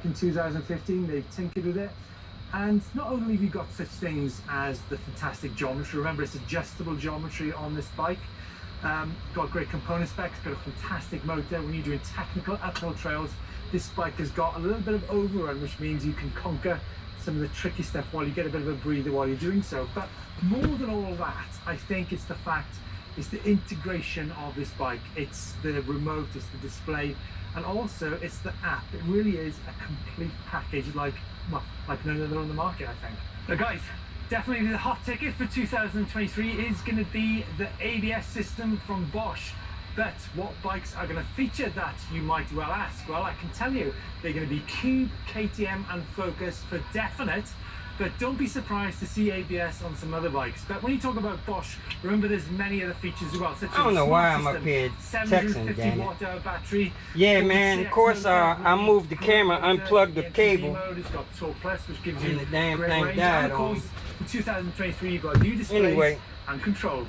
In 2015, they've tinkered with it. And not only have you got such things as the fantastic geometry, remember it's adjustable geometry on this bike, got great component specs, got a fantastic motor. When you're doing technical uphill trails, this bike has got a little bit of overrun, which means you can conquer some of the tricky stuff while you get a bit of a breather while you're doing so. But more than all that, I think it's the fact, it's the integration of this bike. It's the remote, it's the display, and also it's the app. It really is a complete package, like none other on the market, I think. Now guys, definitely the hot ticket for 2023 is going to be the ABS system from Bosch. But what bikes are going to feature that, you might well ask? Well, I can tell you, they're going to be Cube, KTM and Focus for definite. But don't be surprised to see ABS on some other bikes. But when you talk about Bosch, remember there's many other features as well, such as I don't know why I'm up here texting, 750 watt-hour battery. Yeah, man. Of course, I moved the camera, unplugged the cable, It's got Torque Plus, which gives you and the damn great thing range. died And of on course, me. in 2023, you've got new displays and controls.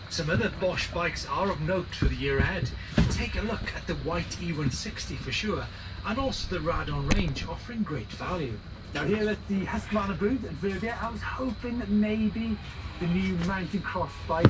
Some other Bosch bikes are of note for the year ahead. Take a look at the white E160 for sure, and also the Radon range, offering great value. Now here at the Husqvarna booth at Verbia, I was hoping that maybe the new mountain cross bikes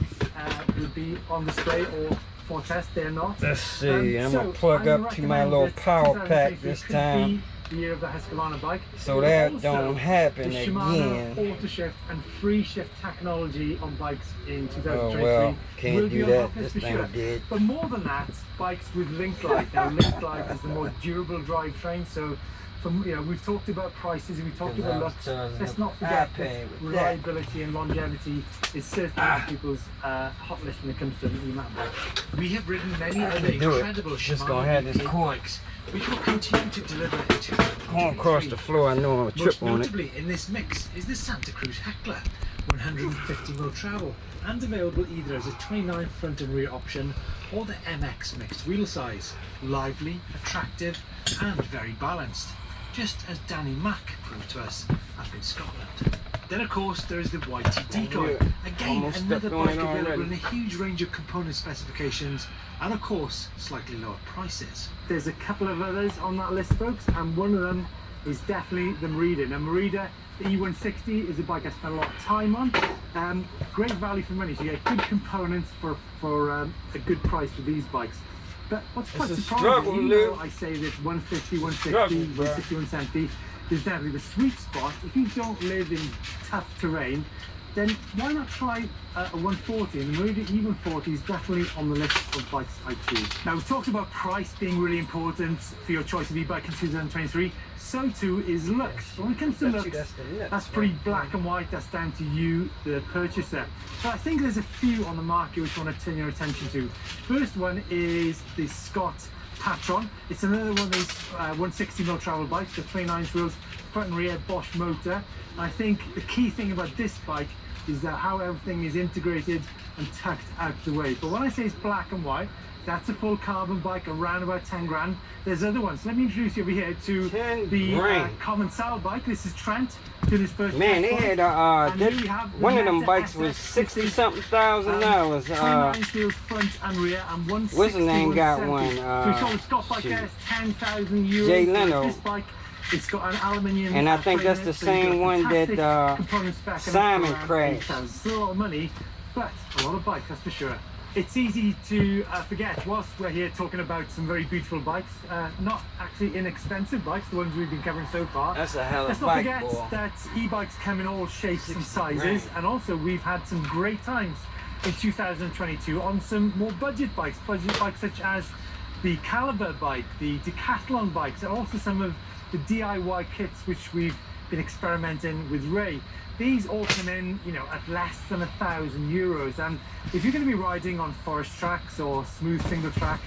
would be on display or for test. They're not. Let's see, I'm gonna plug up to my little power pack this time, the year of the Husqvarna bike, so that don't happen the again. Shimano Auto Shift and free shift technology on bikes in 2023. Oh well, can't do that. This This thing did. But more than that, bikes with Link Glide. Now Link Glide is the more durable drivetrain, so from, you know, we've talked about prices, we've talked about looks. Let's not forget that reliability and longevity is certainly on people's hot list when it comes to a new mountain bike. We have ridden many other incredible Shimano bikes, which will continue to deliver in 2023. Going across the floor, I know I'm a trip Most on it. notably in this mix is the Santa Cruz Heckler, 150mm travel, and available either as a 29 front and rear option or the MX mixed wheel size. Lively, attractive, and very balanced, just as Danny Mack proved to us up in Scotland. Then of course there is the YT Decoy, again another bike available in a huge range of component specifications and of course slightly lower prices. There's a couple of others on that list, folks, and one of them is definitely the Merida. Now Merida, the E160 is a bike I spent a lot of time on. Great value for money, so you get good components for a good price for these bikes. But what's quite surprising, even though I say that 150, 160, 160, 170 is definitely the sweet spot, if you don't live in tough terrain, then why not try a 140? And the Merida E140 is definitely on the list of bikes I choose. Now, we've talked about price being really important for your choice of e-bike in 2023. So too is looks. When it comes to looks, that's pretty black and white. That's down to you, the purchaser. But I think there's a few on the market which I want to turn your attention to. First one is the Scott Patron. It's another one of these 160mm travel bikes, the 29-inch wheels, front and rear, Bosch motor. And I think the key thing about this bike is that how everything is integrated and tucked out the way. But when I say it's black and white, that's a full carbon bike, around about 10 grand. There's other ones. Let me introduce you over here to the Common Sal bike. This is Trent doing his first. Man, they had one of them bikes was $60-something thousand. 29-inch wheels front and rear, and 160. What's the name got one? So we saw the Scott bike there, 10,000 euros. Jay Leno. This bike, it's got an aluminium. And I think that's the same one that Simon crashed. It's a lot of money, but a lot of bike, that's for sure. It's easy to forget, whilst we're here talking about some very beautiful bikes, not actually inexpensive bikes, the ones we've been covering so far. That's a hell of a bike, boy. Let's not forget that e-bikes come in all shapes and sizes, and also we've had some great times in 2022 on some more budget bikes such as the Caliber bike, the Decathlon bikes, and also some of the DIY kits which we've been experimenting with Ray. These all come in, you know, at less than €1,000, and if you're going to be riding on forest tracks or smooth single track,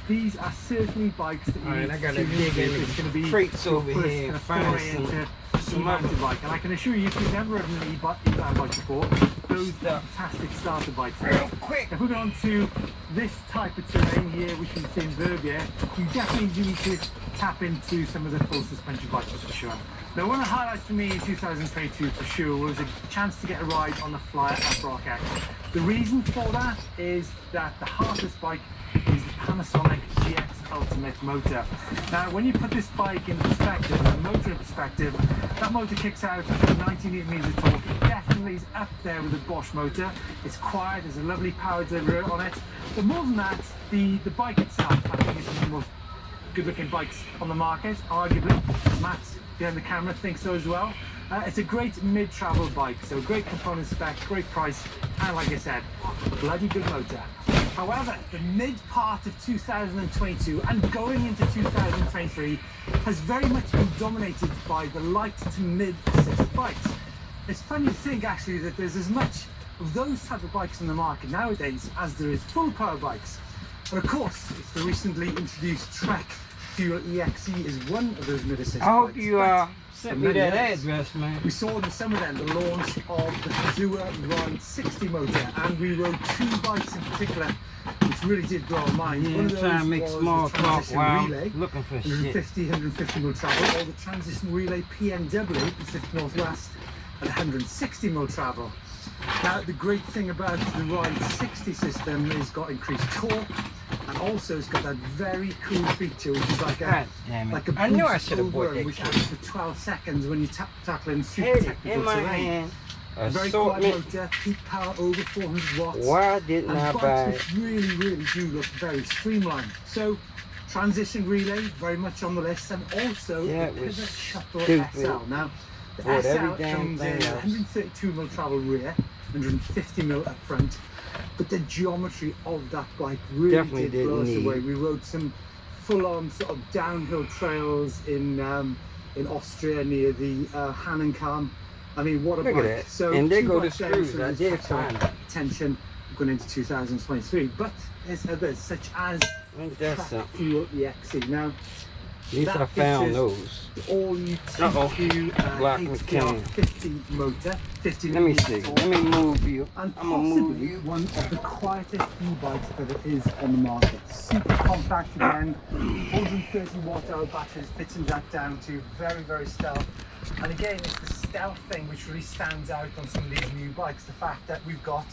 these are certainly bikes that you need to tune into. It's going to be crates over here and find some mountain bike, and I can assure you, if you've never ridden an e-mountain bike before, those are fantastic starter bikes. If we go on to this type of terrain here, which is in Verbia, you definitely do need to tap into some of the full suspension bikes for sure. Now, one of the highlights for me in 2022 for sure was a chance to get a ride on the Flyer Uprock X. The reason for that is that the heart of this bike is the Panasonic GX Ultimate motor. Now, when you put this bike in perspective, the rear perspective, that motor kicks out at 19 meters tall. Definitely is up there with the Bosch motor. It's quiet, there's a lovely power delivery on it. But more than that, the bike itself, I think it's one of the most good looking bikes on the market, arguably. Matt behind the camera thinks so as well. It's a great mid-travel bike, so great component spec, great price, and like I said, bloody good motor. However, the mid part of 2022 and going into 2023 has very much been dominated by the light to mid assist bikes. It's funny to think actually that there's as much of those type of bikes in the market nowadays as there is full power bikes. But of course, it's the recently introduced Trek Fuel EXE is one of those mid assist bikes. I hope you sent me that address, man. We saw in the summer then the launch of the Kazua Ride 60 motor, and we rode two bikes in particular which really did blow our mind. Yeah, One of those trying to make was small the talk Transition while Relay, looking for 150 mil travel, or the Transition Relay PNW, Pacific Northwest, at 160 mil travel. Now, the great thing about the Ride 60 system is it's got increased torque, and also it's got that very cool feature which is like a boost I knew I should have over, bought that which car. lasts for 12 seconds when you're tackling super technical in my terrain. hand. Very quiet Assortment. motor, peak power over 400 watts. Why didn't and I bikes buy which really do look very streamlined. So, Transition Relay, very much on the list, and also Yeah, the it was Pivot Shuttle stupid. SL. Now, the Bought every SL damn comes in thing else. 132 mil travel rear, 150 mil up front, but the geometry of that bike really Definitely did blow us didn't away. need. We rode some full-on sort of downhill trails in Austria near the Hahnenkamm. I mean, what a Look bike. at that. So And there two go the bikes there screws. sort I of did catch our find them. attention going into 2023. But there's others, such as Ain't that Trek something? Fuel EXE. Now, At least that I found features those. the all-new Uh-oh. TQ Block HDR McCain. 50 motor, 50 Let me meters see. tall, Let me move you. and I'm gonna move possibly you. one of the quietest e-bikes that there is on the market. Super compact again, 130 watt-hour batteries, fitting that down to very stealth. And again, it's the stealth thing which really stands out on some of these new bikes. The fact that we've got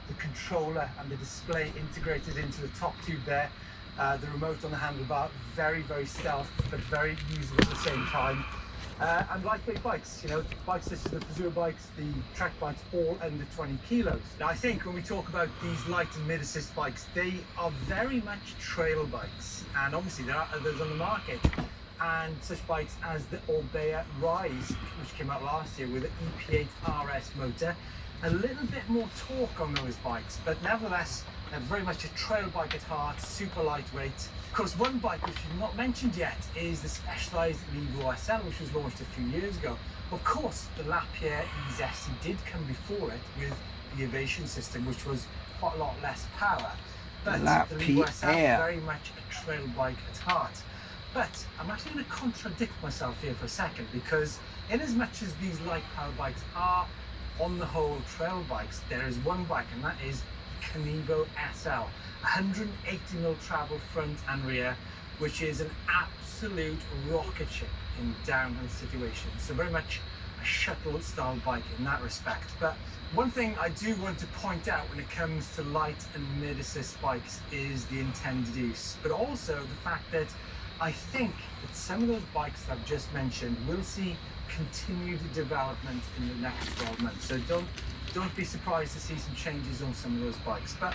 the controller and the display integrated into the top tube there. The remote on the handlebar, very stealth, but very usable at the same time. And lightweight bikes, you know, bikes such as the Kazua bikes, the Trek bikes, all under 20 kilos. Now, I think when we talk about these light and mid-assist bikes, they are very much trail bikes. And obviously there are others on the market. And such bikes as the Orbea Rise, which came out last year with an EP8 RS motor. A little bit more torque on those bikes, but nevertheless, they're very much a trail bike at heart, super lightweight. Of course, one bike which we've not mentioned yet is the Specialized Levo SL, which was launched a few years ago. Of course, the Lapierre EaseSC did come before it with the Ovation system, which was quite a lot less power. But the Levo SL is very much a trail bike at heart. But I'm actually going to contradict myself here for a second, because in as much as these light power bikes are on the whole trail bikes, there is one bike, and that is Canevo SL, 180 mil travel front and rear, which is an absolute rocket ship in downhill situations. So very much a shuttle style bike in that respect. But one thing I do want to point out when it comes to light and mid assist bikes is the intended use, but also the fact that I think that some of those bikes that I've just mentioned will see continued development in the next 12 months. So don't be surprised to see some changes on some of those bikes. But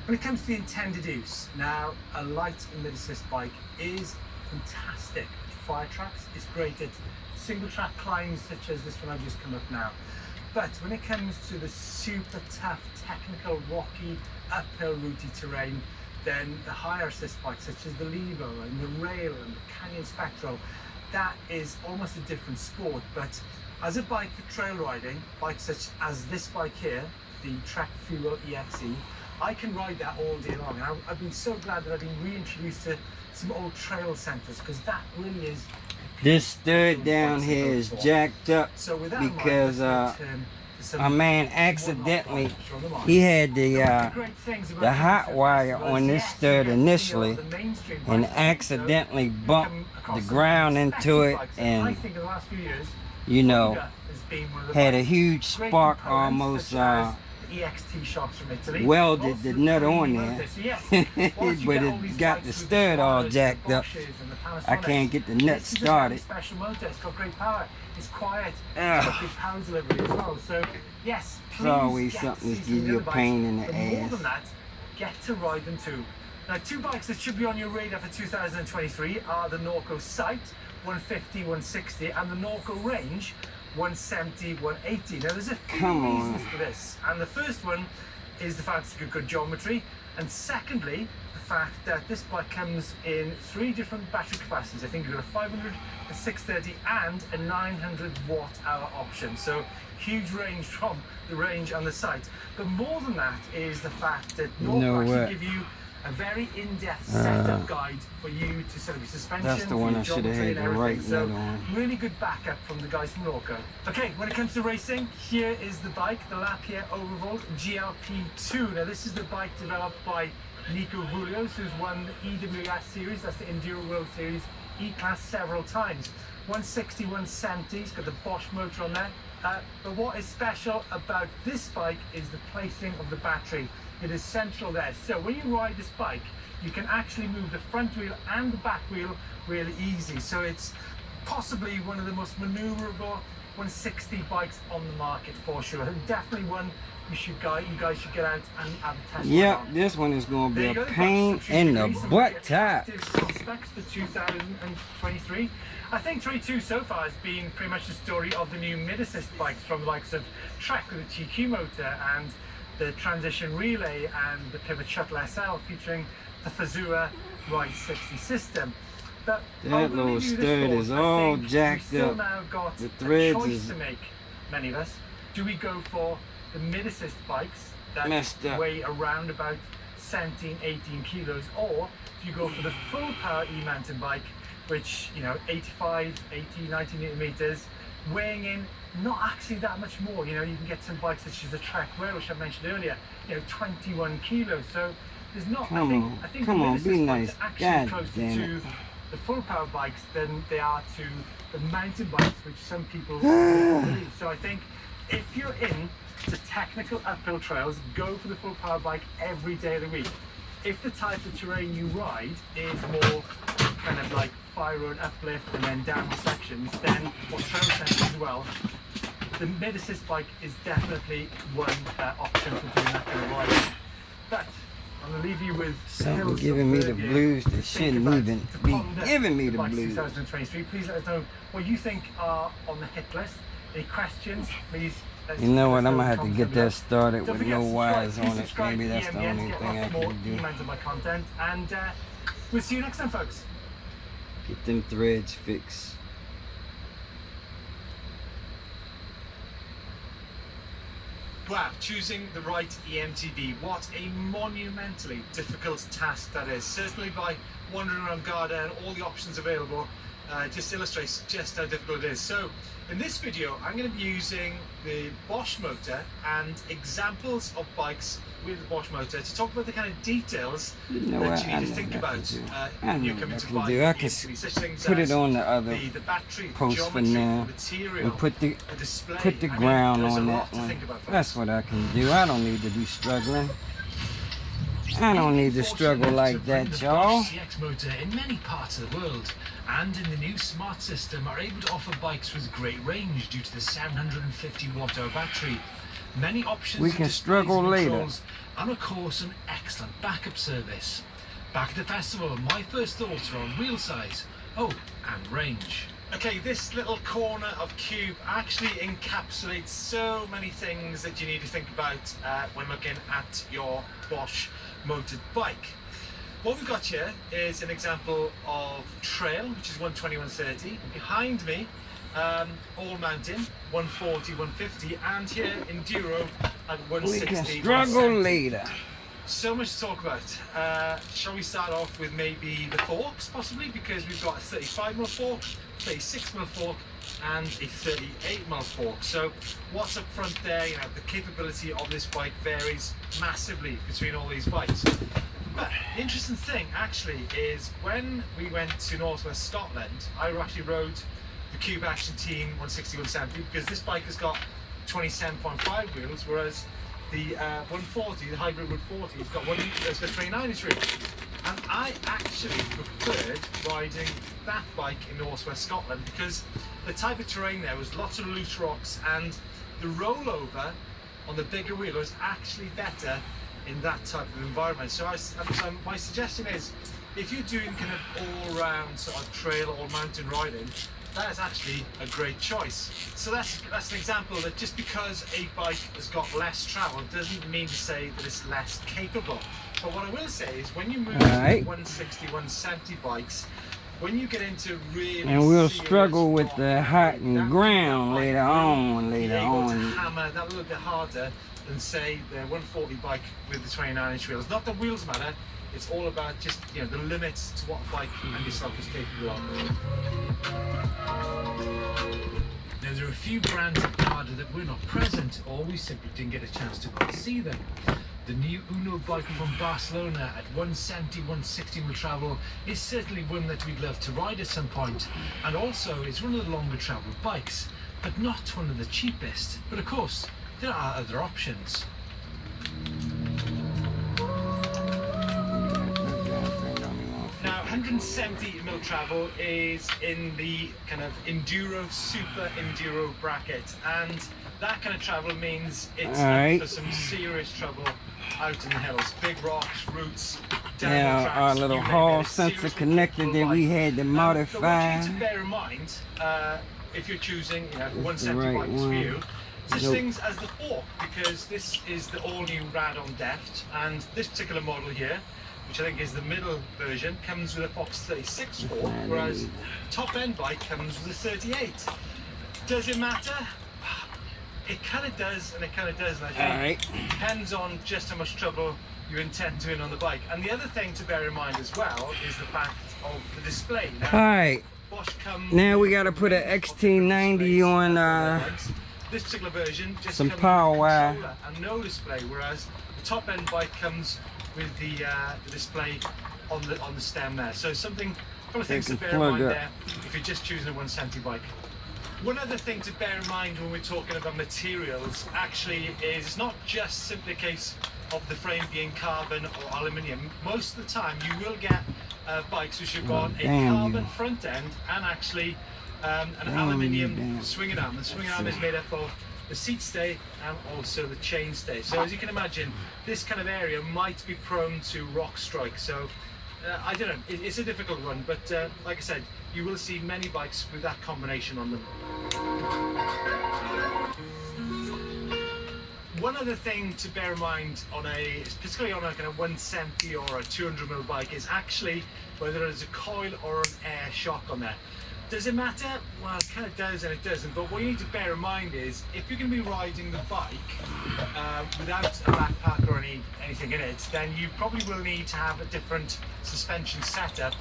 when it comes to the intended use, now a light and mid assist bike is fantastic at fire tracks. It's great at single track climbs such as this one I've just come up now. But when it comes to the super tough, technical, rocky, uphill, rooty terrain, then the higher assist bikes such as the Levo and the Rail and the Canyon Spectral, that is almost a different sport. But as a bike for trail riding, bikes such as this bike here, the Trek Fuel EXE, I can ride that all day long. And I've been so glad that I've been reintroduced to some old trail centres, because that really is. This stud down here is jacked up So with that because in mind, let's turn to some a man more accidentally, hot topics on the market. he had the Great things about the hot Kazoo wire festivals, on this yes, stud you initially, get the mainstream and bikes, accidentally you bumped come across the some ground into spectacle it, bikes, I and think in the last few years, you know, Honda has been one of the had a bikes. huge Great spark components almost such as EXT shocks from Italy. Welded the nut on there. So yes, but it got the stud all jacked up. I can't get the nut started. This is a very special motor. It's got great power. It's quiet. It's got good power delivery as well. So yes, it's always something to give you a pain in the ass. More than that, get to ride them too. Now, two bikes that should be on your radar for 2023 are the Norco Sight 150, 160, and the Norco Range 170, 180. Now, there's a few reasons for this, and the first one is the fact it's got good geometry, and secondly, the fact that this bike comes in 3 different battery capacities. I think you've got a 500, a 630, and a 900 watt-hour option. So huge range from the Range and the Sight. But more than that is the fact that Norco actually give you a very in-depth setup guide for you to set up your suspension. That's the one I should have had the right so nut on. really good backup from the guys from Norco. Okay, when it comes to racing, here is the bike, the Lapierre EWorld GLP2. Now this is the bike developed by Nico Vulios, who's won the EWS series, that's the EWorld series, E-Class several times. 160, 170, it's got the Bosch motor on there. But what is special about this bike is the placing of the battery. It is central there. So when you ride this bike, you can actually move the front wheel and the back wheel really easy. So it's possibly one of the most maneuverable 160 bikes on the market for sure. And definitely one you guys should get out and have a test. Yeah, this one is going to be a pain in the butt tap. Prospects for 2023. I think 22 so far has been pretty much the story of the new mid-assist bikes from the likes of Trek with the TQ motor and the Transition Relay and the Pivot Shuttle SL featuring the Fazua Ride 60 system. But that little stud is all jacked up. Now got the threads a choice is to make, many of us. Do we go for the mid-assist bikes that weigh around about 17, 18 kilos, or do you go for the full power e-mountain bike, which, you know, 85, 80, 90 newton meters, weighing in not actually that much more. You know, you can get some bikes such as the Trek Rail, which I mentioned earlier, you know, 21 kilos. So there's not, I think come on, be nice. Actually closer to the full power bikes than they are to the mountain bikes, which some people believe. So I think if you're in the technical uphill trails, go for the full power bike every day of the week. If the type of terrain you ride is more kind of like fire road uplift and then downhill sections, then, or trail sections as well, the mid-assist bike is definitely one option for doing that kind of riding. But I'm going to leave you with something giving me the blues that shouldn't even be giving me the blues. 2023. Please let us know what you think are on the hit list. Any questions, please. You know what, I'm going to have to get that started with no wires on it. Maybe that's the only thing I can do. My content, and we'll see you next time, folks. Get them threads fixed. Wow, choosing the right EMTB, what a monumentally difficult task that is. Certainly by wandering around Garda and all the options available, just illustrates just how difficult it is. So in this video, I'm going to be using the Bosch motor and examples of bikes with the Bosch motor to talk about the kind of details that you need to think about when you're coming to buy. I can put it on the other post for now and put the ground on that one. That's what I can do. I don't need to be struggling. I don't need to struggle like that, y'all. CX motor in many parts of the world, and in the new smart system are able to offer bikes with great range due to the 750 watt-hour battery. Many options. We can struggle later. And of course an excellent backup service. Back at the festival, my first thoughts are on wheel size, and range. Okay, this little corner of cube actually encapsulates so many things that you need to think about when looking at your Bosch motored bike. What we've got here is an example of trail, which is 120, 130. Behind me, all mountain, 140, 150, and here enduro at 160. We can struggle later. So much to talk about. Shall we start off with maybe the forks, possibly, because we've got a 35mm fork, 36mm fork, and a 38mm fork. So what's up front there? You know, the capability of this bike varies massively between all these bikes. But the interesting thing actually is when we went to Northwest Scotland, I actually rode the Cube Action Team 160, 170 because this bike has got 27.5 wheels, whereas the 140, the hybrid 140, has got that's got 29-inch wheels. And I actually preferred riding that bike in northwest Scotland because the type of terrain there was lots of loose rocks, and the rollover on the bigger wheel was actually better in that type of environment. So my suggestion is, if you're doing kind of all-round sort of trail or mountain riding, that is actually a great choice. So that's an example that just because a bike has got less travel doesn't mean to say that it's less capable. But what I will say is, when you move to 160, 170 bikes, when you get into really, and we'll struggle with the hot and ground later on. To hammer that a little bit harder than say the 140 bike with the 29-inch wheels. Not that wheels matter. It's all about just, you know, the limits to what a bike and yourself is capable of. Now, there are a few brands of Garda that were not present, or we simply didn't get a chance to go and see them. The new Uno bike from Barcelona at 170, 160 mil travel is certainly one that we'd love to ride at some point, and also it's one of the longer travel bikes, but not one of the cheapest. But of course, there are other options. Now, 170 mil travel is in the kind of enduro, super enduro bracket, and that kind of travel means it's for some serious trouble out in the hills, big rocks, roots, now tracks, our little hall sensor connector that we had to modify. What you need to bear in mind, if you're choosing 170 bikes for you, such things as the fork, because this is the all-new Rad-On Deft, and this particular model here, which I think is the middle version, comes with a Fox 36 fork, whereas top-end bike comes with a 38. Does it matter? It kind of does, and it kind of doesn't. I think it depends on just how much trouble you intend to in on the bike. And the other thing to bear in mind as well is the fact of the display. Now, Bosch comes now we got to put an XT90 on this particular version, just some comes power with wire and no display, whereas the top-end bike comes with the display on the stem there. So a couple of things to bear in mind there if you're just choosing a 170 bike. One other thing to bear in mind when we're talking about materials actually is it's not just simply a case of the frame being carbon or aluminium. Most of the time you will get bikes which have got a carbon front end and actually an aluminium swinging arm. The swinging arm is made up of the seat stay and also the chain stay. So as you can imagine, this kind of area might be prone to rock strike. So I don't know, it's a difficult one, but like I said, you will see many bikes with that combination on them. One other thing to bear in mind particularly on a kind of 170 or a 200 mil bike, is actually whether there's a coil or an air shock on there. Does it matter? Well, it kind of does and it doesn't, but what you need to bear in mind is if you're going to be riding the bike without a backpack or anything in it, then you probably will need to have a different suspension setup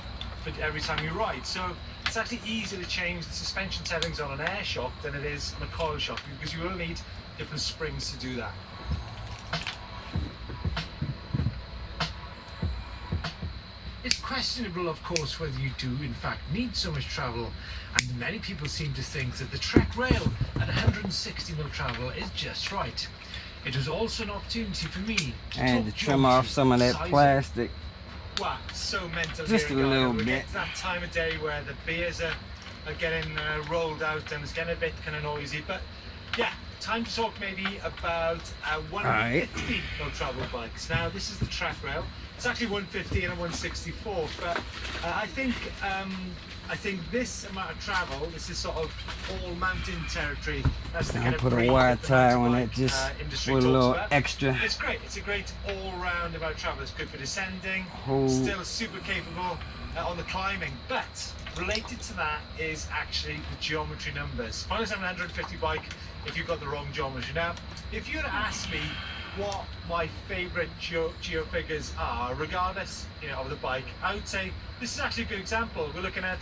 for every time you ride. So it's actually easier to change the suspension settings on an air shock than it is on a coil shock, because you will need different springs to do that. It's questionable, of course, whether you do in fact need so much travel, and many people seem to think that the Trek Rail at 160 mil travel is just right. It was also an opportunity for me to trim off some of that plastic. Wow, so mental. Just a little bit. It's that time of day where the beers are getting rolled out and it's getting a bit kind of noisy. But yeah, time to talk maybe about 150 mil travel bikes. Now this is the Trek Rail. It's actually 150 and a 164, but I think this amount of travel, this is sort of all mountain territory. That's the kind of put a wide tire on it just for a little extra. It's great. It's a great all-round amount of travel. It's good for descending. Still super capable on the climbing, but related to that is actually the geometry numbers. Final 750 bike if you've got the wrong geometry. Now, if you were to ask me what my favorite geo figures are, regardless of the bike, I would say this is actually a good example. We're looking at,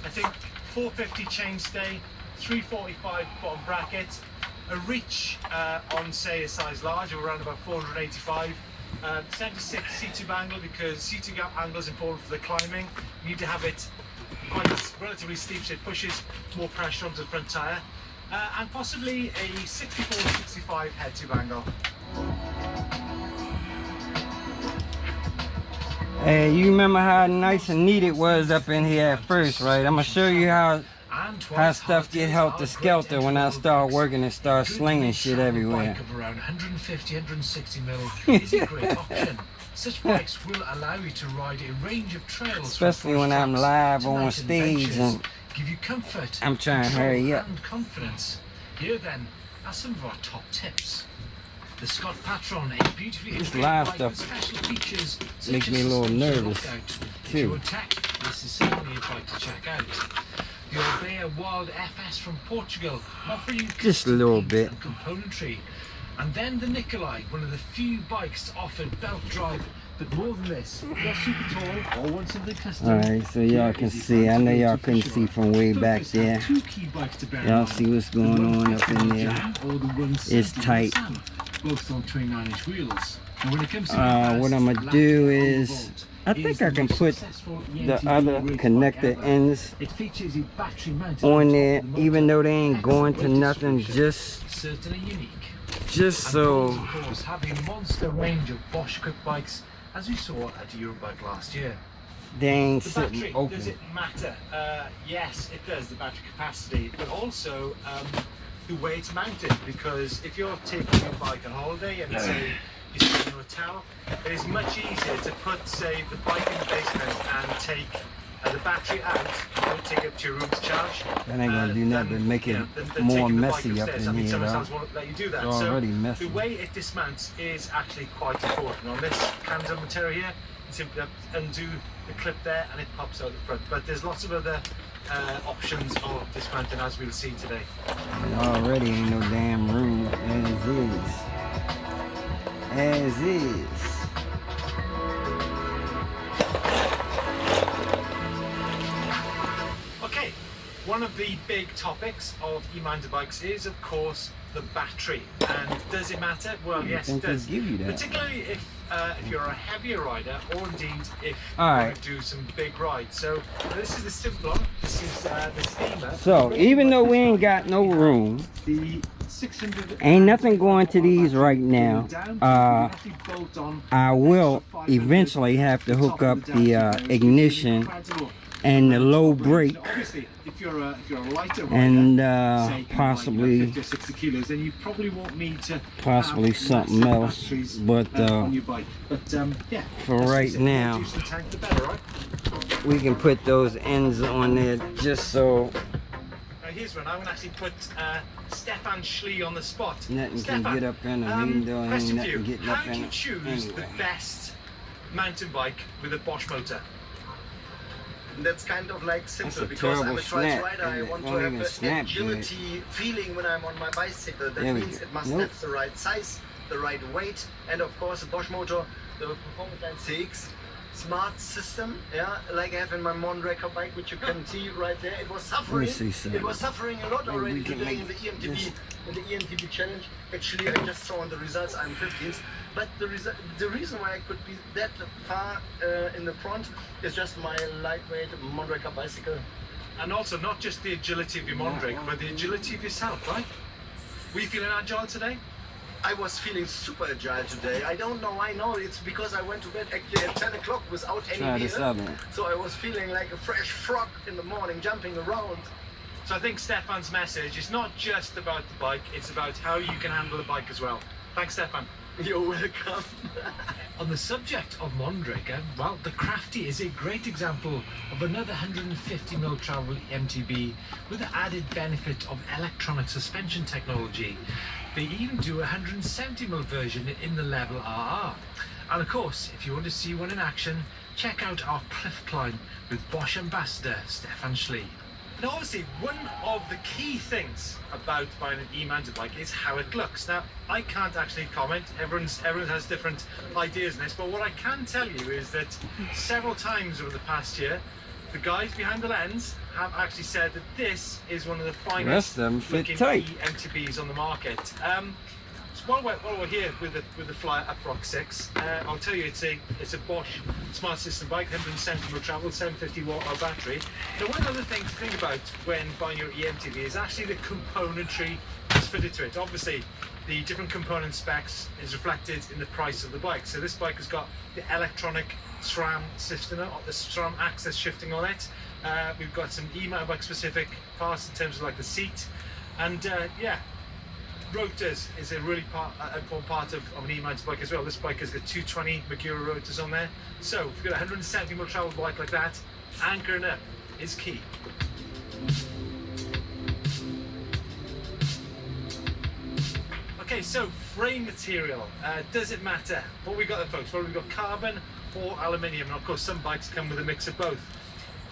I think, 450 chainstay, 345 bottom bracket, a reach on say a size large of around about 485, 76 C-tube angle, because C-tube angle is important for the climbing. You need to have it quite relatively steep so it pushes more pressure onto the front tyre, and possibly a 64-65 head tube angle. Hey, you remember how nice and neat it was up in here at first, right? I'm gonna show you how stuff get helter-skelter when I start working and start slinging shit everywhere. Bike of around 150, 160 mil is a great option. Such bikes will allow you to ride a range of trails, especially when I'm live on stage and give you comfort, I'm trying to hurry up. And confidence. Here then are some of our top tips. The Scott Patron, a beautifully this live stuff special features makes me a little nervous too. This is certainly a bike to check out. The EWorld FS from Portugal, offering just a little bit componentry. And then the Nikolai, one of the few bikes to offer belt drive. But more than this, if you're super tall or want something custom. Alright, so y'all can see. I know y'all couldn't see from way back there. Y'all see what's going on up in there. It's tight. Both on 29-inch wheels. And when it comes to what I'm gonna do is, I think I can put the other connector ends on there, even though they ain't going to nothing, just so. Of course, having a monster range of Bosch equipped bikes, as we saw at Eurobike last year. They ain't The sitting battery, open. does it matter? Yes, it does, the battery capacity, but also the way it's mounted, because if you're taking your bike on holiday and say you're staying in a hotel, it is much easier to put, say, the bike in the basement and take the battery out, don't take it to your room to charge. That ain't gonna do nothing but make it more messy up in here, though. Won't let you do that. It's already so messy. The way it dismounts is actually quite important. On this Canton material here, you simply undo the clip there and it pops out the front. But there's lots of other options of dismounting, as we'll see today. Already ain't no damn room, as is. Okay, one of the big topics of e-mounted bikes is, of course, the battery. And does it matter? Well, yes, it does. Give you that. Particularly if you're a heavier rider, or indeed if you Alright. want to do some big rides. So this is the simple one. This is the steamer. So even though we ain't got no room, The 600 ain't nothing going to these right now. I will eventually have to hook up the ignition and the low brake Obviously, if you're a lighter rider, and say you possibly like 50 or 60 kilos, then you probably won't need to possibly have something massive else, batteries, but on your bike. But yeah, for let's right face it, now, the more juice in the tank, the better, right? we can put those ends on there just so Now here's one. I'm going to actually put Stefan Schlee on the spot. nothing Stefan, can get up in them, even though ain't question for nothing you. getting How up do in you it choose the anyway. best mountain bike with a Bosch motor? That's kind of like simple, a because I'm a terrible trial snap, rider. I and it want to won't have even an snap agility feeling when I'm on my bicycle. That There we means go. it must Nope. have the right size, the right weight, and of course a Bosch motor, the Performance Line CX smart system, yeah, like I have in my Mondraker bike, which you can see right there. It was suffering. see something. It was suffering a lot Maybe already we can today make in the EMTB. this- In the EMTB challenge, actually, I just saw on the results I'm 15th. But the reason why I could be that far in the front is just my lightweight Mondraker bicycle. And also not just the agility of your Mondrake, but the agility of yourself, right? Were you feeling agile today? I was feeling super agile today. I don't know why. No, it's because I went to bed actually at 10 o'clock without Try any this meal. other one. So I was feeling like a fresh frog in the morning, jumping around. So I think Stefan's message is not just about the bike, it's about how you can handle the bike as well. Thanks, Stefan. You're welcome. On the subject of Mondraker, well, the Crafty is a great example of another 150mm travel MTB with the added benefit of electronic suspension technology. They even do a 170mm version in the level RR. And of course, if you want to see one in action, check out our cliff climb with Bosch ambassador Stefan Schlee. Now obviously, one of the key things about buying an e-mounted bike is how it looks. Now, I can't actually comment, everyone has different ideas in this, but what I can tell you is that several times over the past year, the guys behind the lens have actually said that this is one of the finest rest of them fit looking tight. e-MTBs on the market. So while we're here with the Flyer Uprock 6, I'll tell you it's a Bosch Smart System bike, 170mm travel, 750 watt battery. Now one other thing to think about when buying your e-MTB is actually the componentry is fitted to it. Obviously, the different component specs is reflected in the price of the bike. So this bike has got the electronic SRAM system, or the SRAM access shifting on it. We've got some e-mountain bike specific parts in terms of like the seat, and yeah, rotors is a really important part of an e-mountain bike as well. This bike has got 220 Magura rotors on there. So if you've got a 170 mil travel bike like that, anchoring up is key. Okay, so frame material, does it matter? What we got there, folks? Well, we've got carbon or aluminium, and of course some bikes come with a mix of both.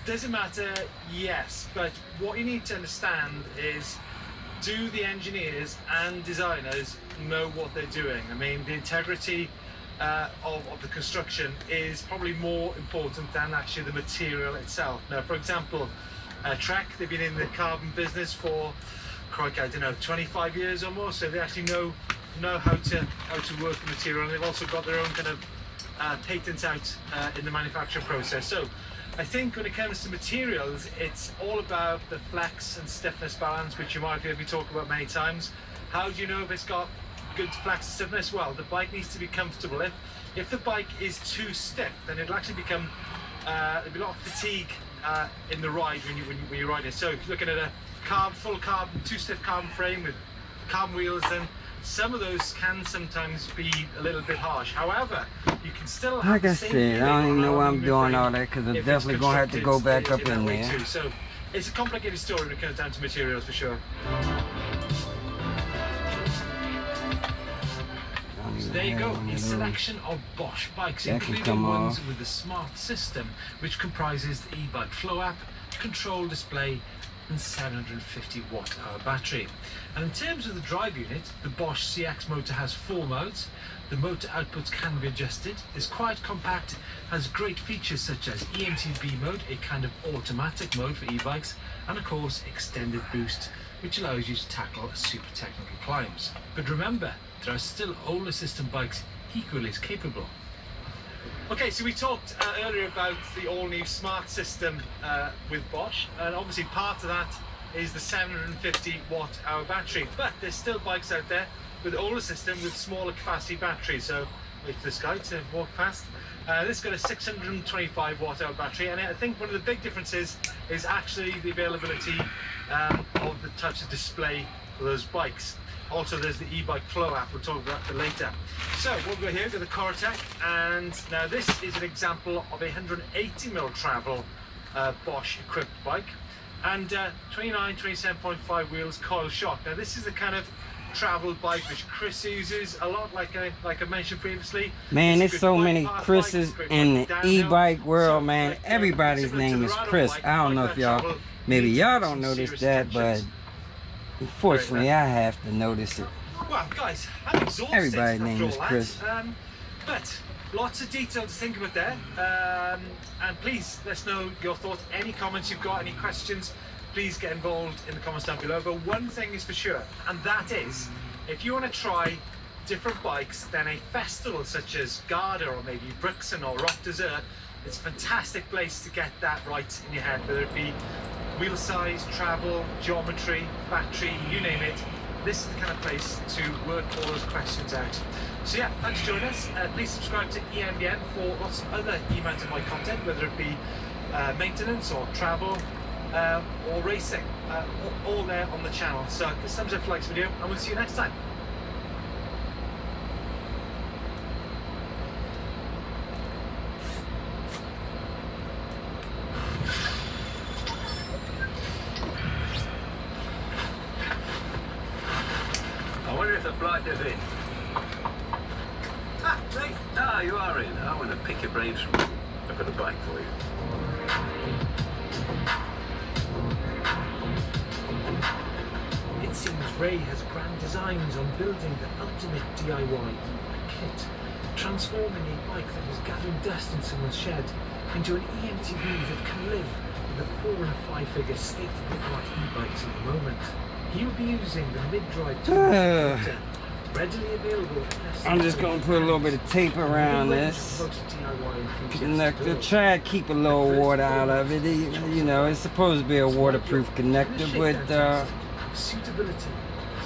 Does it matter? Yes, but what you need to understand is, do the engineers and designers know what they're doing? I mean, the integrity of the construction is probably more important than actually the material itself. Now, for example, Trek, they've been in the carbon business for, crikey, I don't know, 25 years or more, so they actually know how to work the material, and they've also got their own kind of patents out in the manufacturing process. So I think when it comes to materials, it's all about the flex and stiffness balance, which you might have heard me talk about many times. How do you know if it's got good flex and stiffness? Well, the bike needs to be comfortable. If the bike is too stiff, then it'll actually become there'll be a lot of fatigue in the ride when you ride it. So if you're looking at a full carbon, too stiff carbon frame with carbon wheels, then some of those can sometimes be a little bit harsh. However, you can still have like I said, I don't even know why I'm doing all that, because I'm definitely going to have to go back up in there. Too. So it's a complicated story when it comes down to materials, for sure. So there you go, a selection of Bosch bikes, including ones with the smart system, which comprises the e-bike flow app, control display, and 750 watt-hour battery. And in terms of the drive unit, the Bosch CX motor has 4 modes. The motor outputs can be adjusted. It's quite compact, has great features such as EMTB mode, a kind of automatic mode for e-bikes, and of course extended boost, which allows you to tackle super technical climbs. But remember, there are still older system bikes equally as capable. Okay, so we talked earlier about the all-new smart system with Bosch, and obviously part of that is the 750 watt-hour battery, but there's still bikes out there with the older system with smaller capacity batteries. So wait for this guy to walk past. This has got a 625 watt-hour battery, and I think one of the big differences is actually the availability of the types of display for those bikes. Also, there's the e-bike flow app. We'll talk about that later. So we'll go here to the Corotec, and now this is an example of a 180 mil travel Bosch equipped bike, and 27.5 wheels coil shock. Now this is the kind of travel bike which Chris uses a lot, like I mentioned previously. Man, there's so many Chris's in the e-bike world, man. Everybody's name is Chris. I don't know if y'all, maybe y'all don't notice that, but unfortunately, I have to notice it. Well, guys, I'm exhausted. Everybody's name is Chris. But lots of detail to think about there. And please let us know your thoughts, any comments you've got, any questions. Please get involved in the comments down below. But one thing is for sure, and that is, if you want to try different bikes, then a festival such as Garda or maybe Brixton or Rock Desert, it's a fantastic place to get that right in your head, whether it be wheel size, travel, geometry, battery, you name it. This is the kind of place to work all those questions out. So yeah, thanks for joining us. Please subscribe to EMBN for lots of other e-mountain bike content, whether it be maintenance or travel or racing, all there on the channel. So give us a thumbs up if you like this video, and we'll see you next time. I wonder if the flight is in. Ah, Ray. Ah, you are in. I want to pick your brains from. I've got a bike for you. It seems Ray has grand designs on building the ultimate DIY kit, transforming a bike that was gathering dust in someone's shed into an EMTB that can live with the 4- and 5-figure state-of-the-art e-bikes at the moment. He will be using the mid-drive readily available. I'm just going to put a little bit of tape around this. Connector. Try to keep a little water out of it. You know, it's supposed to be a waterproof connector, but suitability,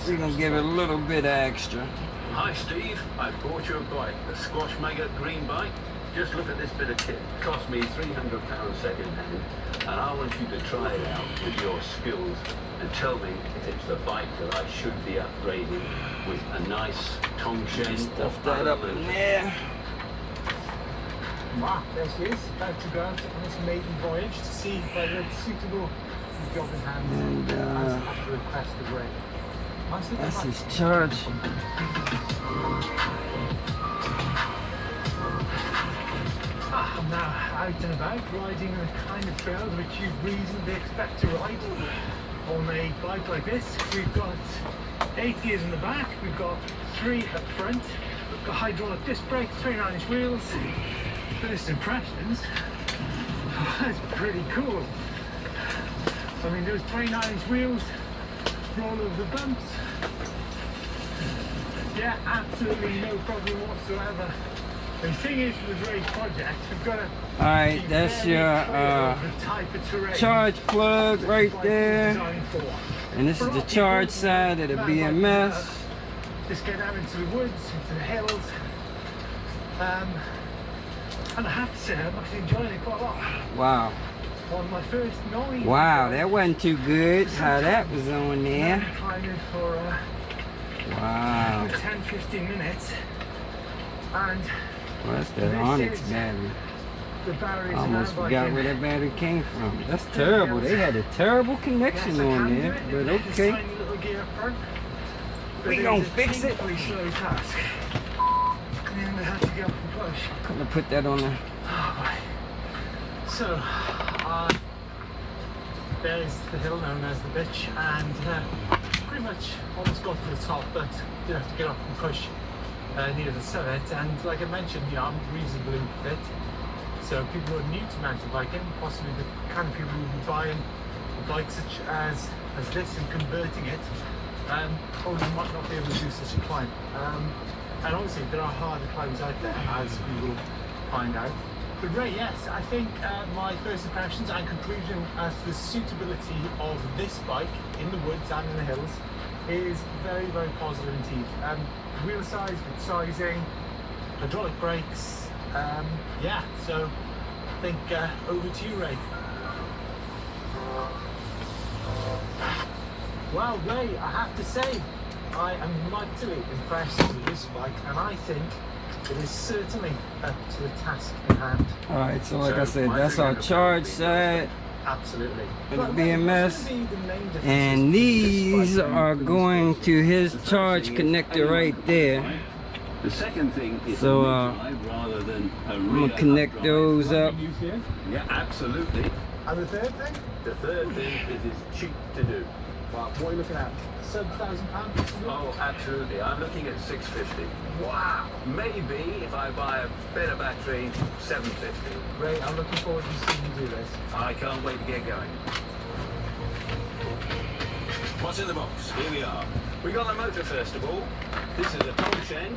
We're gonna give it a little bit extra. Hi Steve, I bought you a bike, a Squash Mega green bike. Just look at this bit of kit. It cost me £300 second hand, and I want you to try it out with your skills and tell me if it's the bike that I should be upgrading with a nice Tongshen. Stuff that up in there. Wow, there she is, about to go out on this maiden voyage to see whether it's suitable for job in hand. And At the request of Ray. that's his charge. I'm now out and about riding the kind of trails which you reasonably expect to ride on a bike like this. We've got 8 gears in the back, we've got 3 up front, we've got hydraulic disc brakes, 29-inch wheels. First impressions, that's pretty cool. I mean, those 29-inch wheels roll over the bumps. Yeah, absolutely no problem whatsoever. The thing is with Ray's project, we've got to Alright, that's your charge plug right there. And this is the charge side of the BMS. Just get out into the woods, into the hills. And I have to say, I'm actually enjoying it quite a lot. Wow. On my first nollie. Wow, that wasn't too good. How that was on there. Climbing for Wow. 10-15 minutes. And Well, that's the Onyx battery. the batteries I almost now forgot like where that battery came from. That's terrible. They had a terrible connection on there, but okay. Tiny little gear up front. But We it gonna is a fix it. painfully slow task. And I had to get up and push. Gonna put that on there. So, there's the hill known as the bitch, and pretty much almost got to the top, but did have to get up and push near the summit. And like I mentioned, I'm reasonably fit, so people who are new to mountain biking, possibly the kind of people who will be buying a bike such as this and converting it, probably might not be able to do such a climb. And obviously there are harder climbs out there, as we will find out. But Ray, yes, I think my first impressions and conclusion as to the suitability of this bike in the woods and in the hills is very, very positive indeed. Wheel size, good sizing, hydraulic brakes, yeah, so I think over to you, Ray. Well, Ray, I have to say, I am mightily impressed with this bike, and I think it is certainly up to the task in hand. Alright, so like I said, that's our charge side. Absolutely. And the BMS. And these are going to his charge connector right there. The second thing is So rather than I'm gonna connect those up. Yeah, absolutely. And the third thing? The third thing is it's cheap to do. Well, what are you looking at? Sub £1,000? Oh, absolutely. I'm looking at $650. Wow! Maybe if I buy a better battery, $750. Ray, I'm looking forward to seeing you do this. I can't wait to get going. What's in the box? Here we are. We got the motor first of all. This is a Tongshen,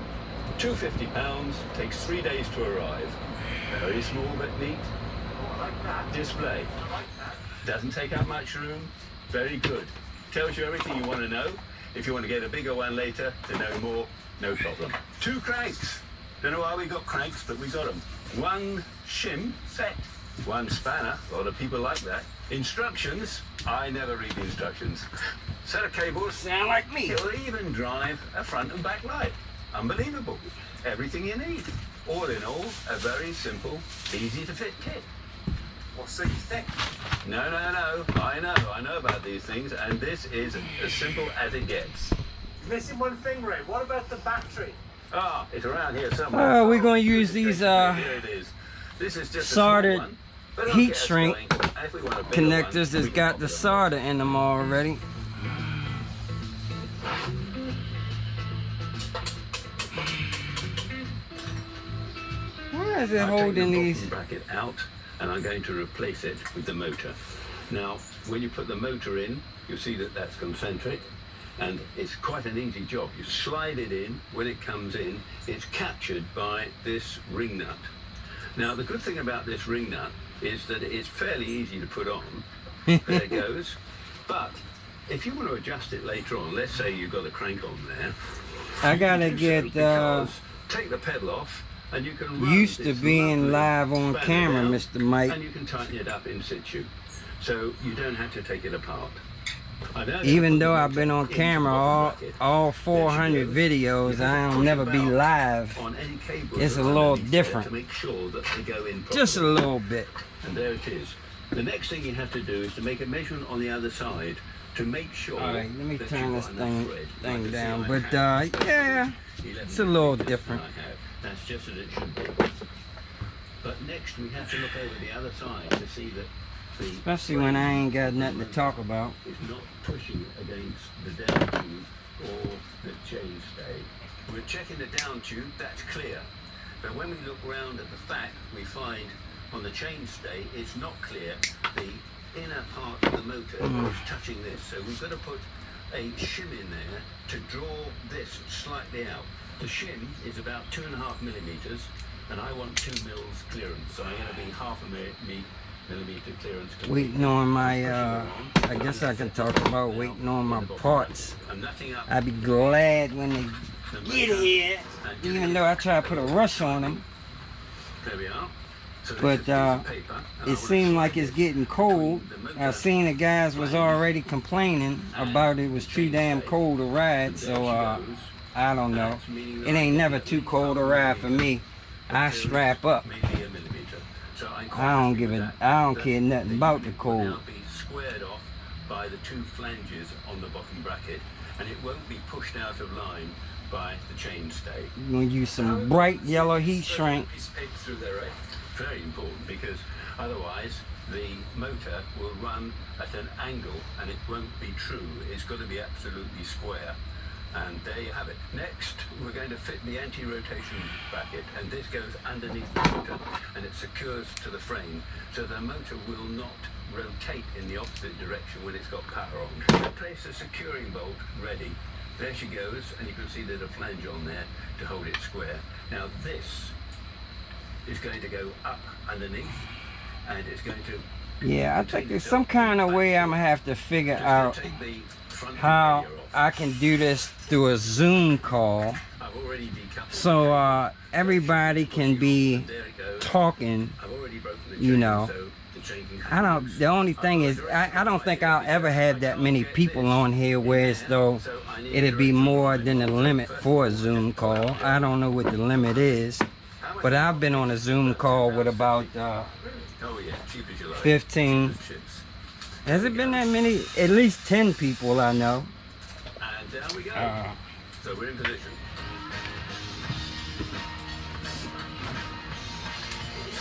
£250, takes 3 days to arrive. Very small but neat. Oh, I like that. Display. I like that. Doesn't take up much room. Very good. Tells you everything you want to know. If you want to get a bigger one later to know more, no problem. 2 cranks. Don't know why we got cranks, but we got them. 1 shim set, 1 spanner. A lot of people like that. Instructions. I never read the instructions. Set of cables. Sound like me. It'll even drive a front and back light. Unbelievable. Everything you need. All in all, a very simple, easy to fit kit. Well, so you think? No. I know about these things, and this is as simple as it gets. You're missing one thing, Ray. What about the battery? Ah, it's around here somewhere. We're gonna use these Here it is. This is just soldered a small one, but it'll heat get us shrink going. And if we want a bigger connectors one, that's got the solder in them already. Why is it I've holding taken the these? bottom bracket out, and I'm going to replace it with the motor. Now, when you put the motor in, you'll see that that's concentric, and it's quite an easy job. You slide it in. When it comes in, it's captured by this ring nut. Now, the good thing about this ring nut is that it's fairly easy to put on. There it goes. But if you want to adjust it later on, let's say you've got a crank on there. I gotta get take the pedal off, and you can run used to being live on camera, down, Mr. Mike. And you can tighten it up in situ, so you don't have to take it apart. Even though I've been on camera all 400 videos, I'll never be live. It's a little different. To make sure that they go in properly. Just a little bit. And there it is. The next thing you have to do is to make a measurement on the other side to make sure. All right, let me turn this thing down. But yeah, it's a little different. That's just as it should be. But next we have to look over the other side to see that the especially when I ain't got nothing to talk about. It's not pushing against the down tube or the chainstay. We're checking the down tube, that's clear. But when we look round at the fact, we find on the chainstay it's not clear. The inner part of the motor is touching this, so we've got to put a shim in there to draw this slightly out. The shim is about 2.5 millimeters, and I want 2 mils clearance, so I'm going to be half a millimeter clearance. Waiting on my, I guess I can talk about waiting on my parts. I'd be glad when they get here, even though I try to put a rush on them. There we are. But it seemed like it's getting cold. I seen the guys was already complaining about it was too damn cold to ride, so I don't know. It ain't never too cold to ride for me. I strap up. I don't care nothing about the cold. Be squared off by the 2 flanges on the bottom bracket, and it won't be pushed out of line by the chainstay. I'm gonna use some bright yellow heat shrink. Through there, right? Very important, because otherwise the motor will run at an angle and it won't be true. It's got to be absolutely square. And there you have it. Next, we're going to fit the anti-rotation bracket, and this goes underneath the motor and it secures to the frame, so the motor will not rotate in the opposite direction when it's got power on. So place the securing bolt ready. There she goes, and you can see there's a flange on there to hold it square. Now this is going to go up underneath, and it's going to... Yeah, I think there's some kind of way I'm gonna have to figure out how I can do this through a Zoom call, so everybody can be talking, you know. The only thing is, I don't think I'll ever have that many people on here where as though it'd be more than the limit for a Zoom call. I don't know what the limit is, but I've been on a Zoom call with about 15. Has it been that many? At least 10 people I know. And there we go. So we're in position.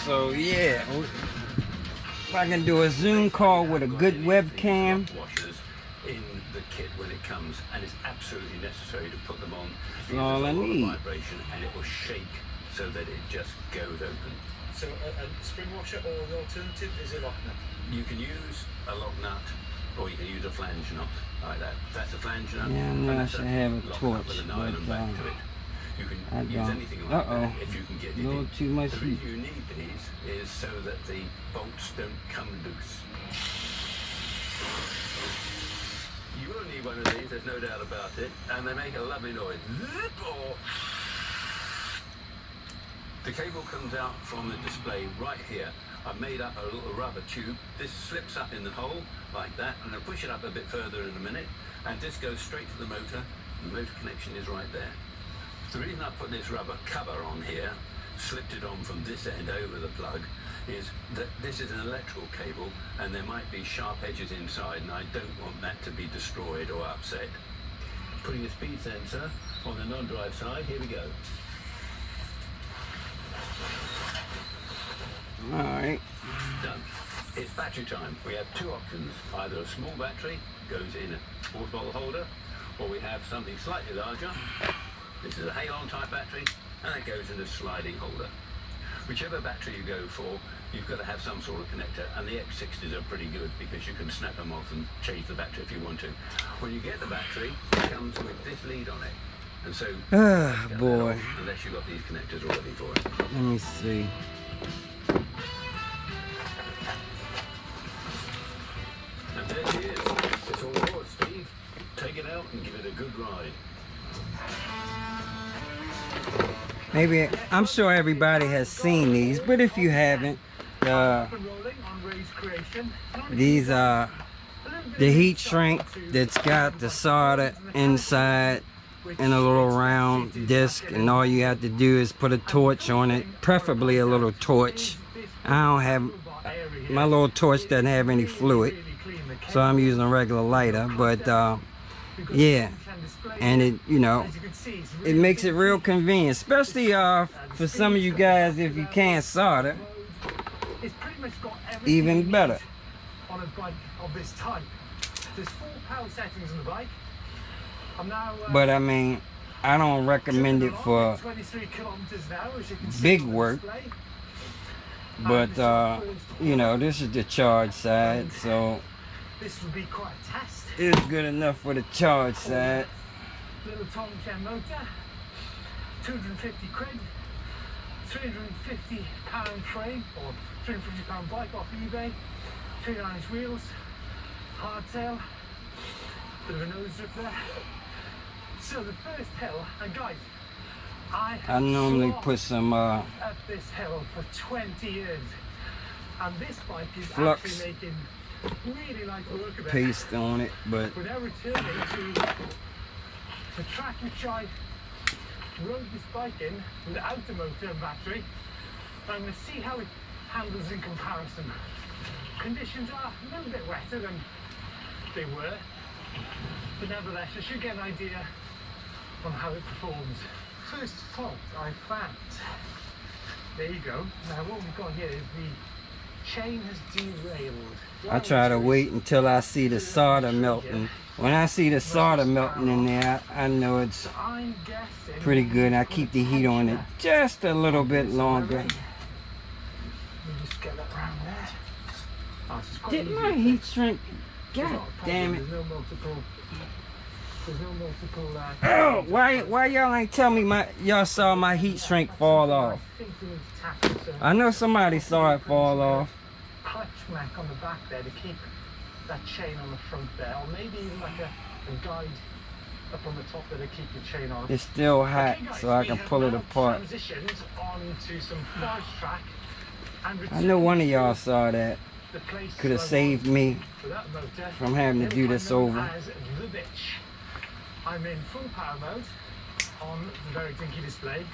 So yeah, if I can do a Zoom call with a good webcam. Washers in the kit when it comes, and it's absolutely necessary to put them on. That's all I need. Vibration, and it will shake so that it just goes open. So a spring washer, or the alternative is a lock nut? You can use a lock nut, or you can use a flange nut like that. That's a flange nut. Yeah, I know I should have a torch, with a but nylon back to it. You can I use don't. anything like that if you can get it A little in. too much The heat. reason you need these is so that the bolts don't come loose. You will need one of these, there's no doubt about it, and they make a lovely noise. The cable comes out from the display right here. I've made up a little rubber tube. This slips up in the hole like that, and I'll push it up a bit further in a minute, and this goes straight to the motor. The motor connection is right there. The reason I put this rubber cover on here, slipped it on from this end over the plug, is that this is an electrical cable and there might be sharp edges inside, and I don't want that to be destroyed or upset. Putting a speed sensor on the non-drive side, here we go. Alright. Done. It's battery time. We have 2 options. Either a small battery goes in a water bottle holder, or we have something slightly larger. This is a Halon type battery, and it goes in a sliding holder. Whichever battery you go for, you've got to have some sort of connector, and the X60s are pretty good because you can snap them off and change the battery if you want to. When you get the battery, it comes with this lead on it. And so, boy. Unless you've got these connectors already for it. Let me see. And there she is. It's all yours, Steve. it a good ride. Maybe, I'm sure everybody has seen these, but if you haven't, these are the heat shrink that's got the solder inside in a little round disc, and all you have to do is put a torch on it, preferably a little torch. I don't have, my little torch doesn't have any fluid, so I'm using a regular lighter, but yeah, and it, you know, it makes it real convenient, especially for some of you guys if you can't solder. Even better. On a bike of this type, there's 4 power settings on the bike. I'm now, but I mean, I don't recommend it for 23 kilometers now, as you can see big on the work. display. But you know, this is the charge side, so this will be quite a test. it's good enough for the charge side. Little Tom Chen motor, 250 quid, 350 pound frame or 350 pound bike off eBay, 29-inch wheels, hardtail, bit of a nose drip there. So the first hill, and guys, I normally put some up this hill for 20 years, and this bike is flux actually making really light work of it. paste on it, but We're now returning to the track which I rode this bike in without the motor and battery. I'm going to see how it handles in comparison. Conditions are a little bit wetter than they were, but nevertheless I should get an idea on how it performs. First fault I found. There you go. Now what we've got here is the chain has derailed. I try to wait until I see the solder melting. When I see the solder melting in there, I know it's I'm guessing pretty good. I keep the heat on it just a little bit longer. Let me just get that round there. Oh, this is quite Did easy my to heat fix. shrink? There's God not a problem, damn it. There's no multiple. Oh, why y'all ain't tell me y'all saw my heat shrink fall off? I know somebody saw it fall off. Clutch mac on the back there to keep that chain on the front there, or maybe even like a guide up on the top there to keep the chain on. It's still hot, Okay, guys, so I we can have pull it now apart. transitioned onto some forest track and I know one of y'all saw that. the place Could have I saved me was without motor, from having to do this known over. as the bitch. I'm in full power mode on the very dinky display,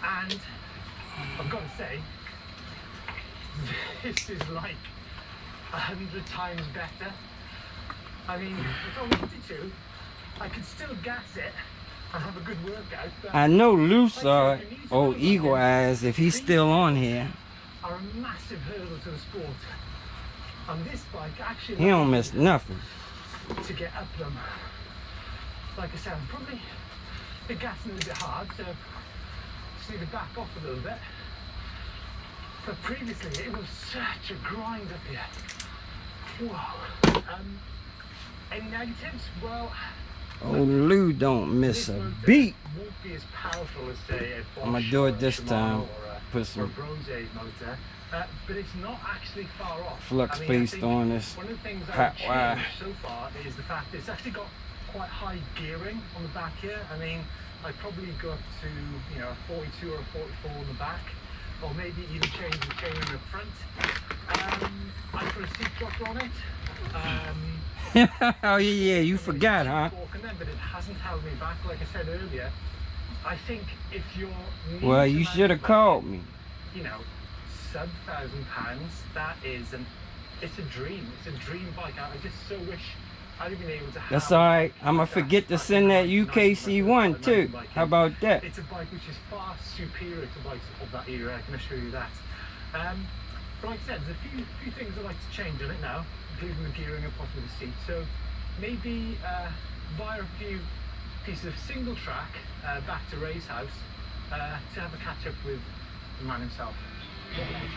and I've got to say, this is like 100 times better. I mean, if I wanted to, I could still gas it and have a good workout. But I know Lou saw it. Oh, Eagle Eyes, if he's still on here. are a massive hurdle to the sport. And this bike actually He don't miss nothing. to get up them. Like I said, I'm probably the gassing a little bit hard, so just need to back off a little bit. But previously it was such a grind up here. Whoa. Any negatives? Well, Oh, Lou don't miss this a motor beat. won't be as powerful as say a Bosch I'm gonna do or it a this Shimano time. or Put or a some Brose motor, but it's not actually far off. flux I mean, I paste think on this one of the things hot I've wire. changed so far is the fact that it's actually got quite high gearing on the back here. I mean, I'd probably go up to, you know, a 42 or a 44 on the back, or maybe even change the chain in the front. I put a seat dropper on it. Oh yeah, you forgot, huh? But it hasn't held me back, like I said earlier. I think if you're Well, you should have called me. You know, sub £1,000, that is it's a dream. It's a dream bike. I just so wish I'd have been able to have. That's alright. I'm gonna forget to send that UKC one too. How about that? It's a bike which is far superior to bikes of that era, I can assure you that. But like I said, there's a few things I'd like to change on it now, including the gearing and possibly the seat. So maybe via a few pieces of single track back to Ray's house to have a catch up with the man himself. What legend.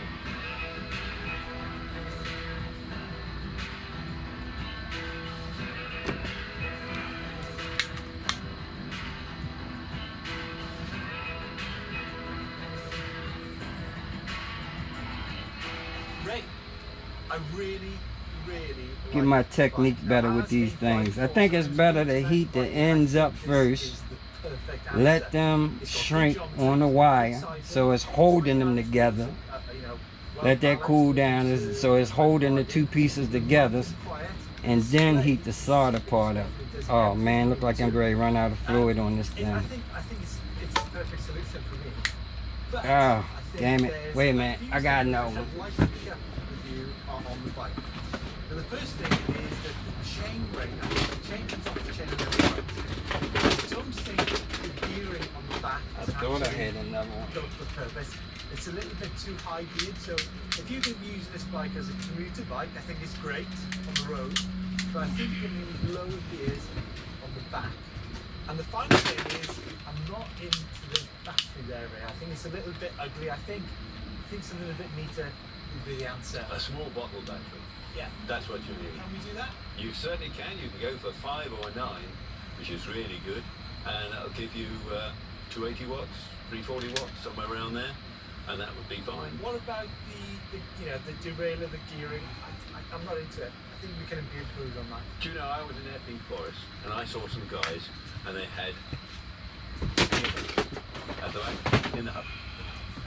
Ray, I really get my technique better with these things. I think it's better to heat the ends up first. Let them shrink on the wire so it's holding them together. Let that cool down so it's holding the two pieces together, and then heat the solder part up. Oh man, look like I'm ready to run out of fluid on this thing. I think it's the perfect solution for me. Oh, damn it. Wait a minute, I got another one. On the bike. Now the first thing is that the chain ring, the chain comes off the chain on the right. I don't think the gearing on the back is actually built for purpose. It's a little bit too high geared, so if you can use this bike as a commuter bike, I think it's great on the road, but I think you need lower gears on the back. And the final thing is, I'm not into the battery area. I think it's a little bit ugly. I think something a bit neater would be the answer. A small bottle battery. Yeah. That's what you need. Can we do that? You certainly can. You can go for 5 or 9, which is really good, and that'll give you 280 watts, 340 watts, somewhere around there, and that would be fine. What about the derailleur, the gearing? I'm not into it. I think we can be improved on that. Do you know, I was in Epping Forest and I saw some guys and they had at the back in the hub,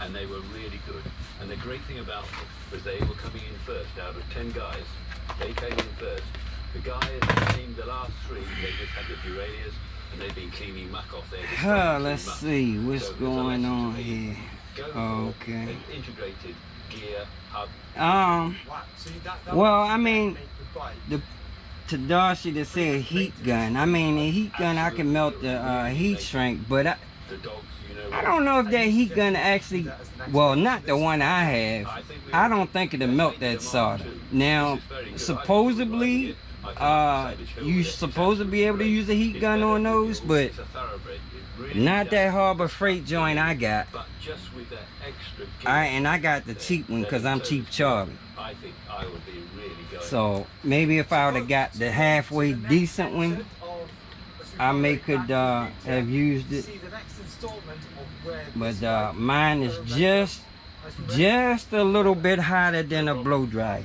and they were really good. And the great thing about it was they were coming in first. Out of 10 guys, they came in first. The guys that seemed the last 3, they just had the derailleurs and they've been cleaning muck off there. Let's see what's going on here. Okay. An integrated gear hub. Well, I mean, to Darcy to say a heat gun. I mean, a heat gun, I can melt the heat shrink, but I don't know if that heat gun actually, well, not the one I have. I don't think it'll melt that solder. Now, supposedly, you're supposed to be able to use a heat gun on those, but not that Harbor Freight joint I got. And I got the cheap one because I'm cheap Charlie. So maybe if I would have got the halfway decent one, I may could have used it. But mine is just a little bit hotter than a blow dryer.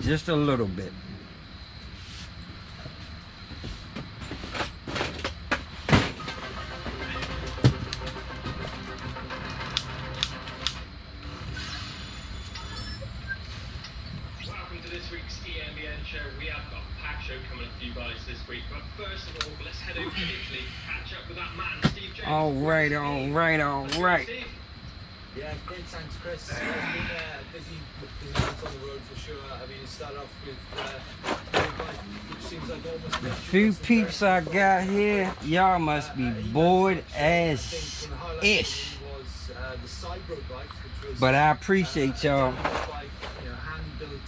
Just a little bit. We have got a packed show coming up for you guys this week, but first of all, let's head over to Italy, catch up with that man, Steve Jones. All right. Yeah, great, thanks, Chris. It's been busy months on the road for sure. I mean, it started off with which seems like almost the few peeps I got here, y'all must be bored as ish. But I appreciate y'all.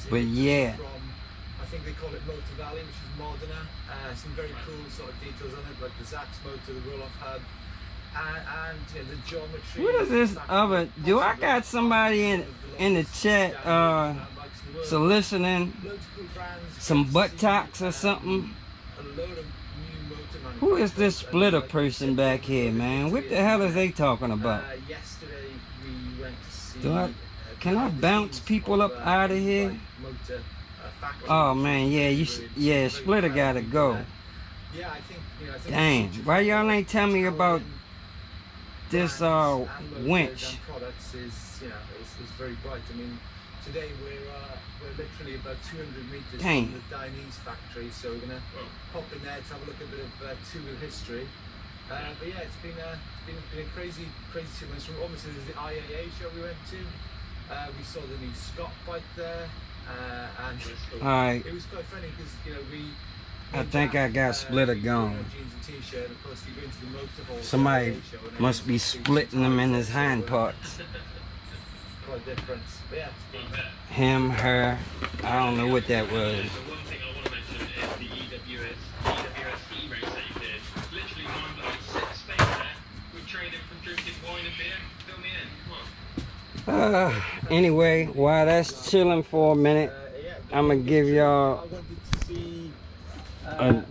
But yeah. I think they call it Motor Valley, which is moderner. Some very cool sort of details on it, like the Zax motor, the roll-off hub, and the geometry. What is this other? Do I got somebody in the chat soliciting some buttocks or something? Who is this splitter person back here, man? What the hell is they talking about? Yesterday we went to see. Can I bounce people up out of here? Oh man, yeah, splitter gotta go. Yeah, I think, dang, why y'all ain't tell me about this winch? Products is very bright. I mean, today we're literally about 200 meters from the Chinese factory, so we're gonna pop in there to have a look at a bit of two-wheel history. But yeah, it's been a crazy 2 months. Obviously, there's the IAA show we went to. We saw the new Scott bike there. And alright, it was quite funny because I think I got splitter gone. Somebody must be splitting them in his hind parts. Quite different. Yeah. Him, her, I don't know what that was. The one thing I want to mention is the EWS e-race that you did. Literally 9 space there. We traded from drinking wine and beer. Fill me in. Come on. Anyway, while that's chilling for a minute, I'm gonna give y'all a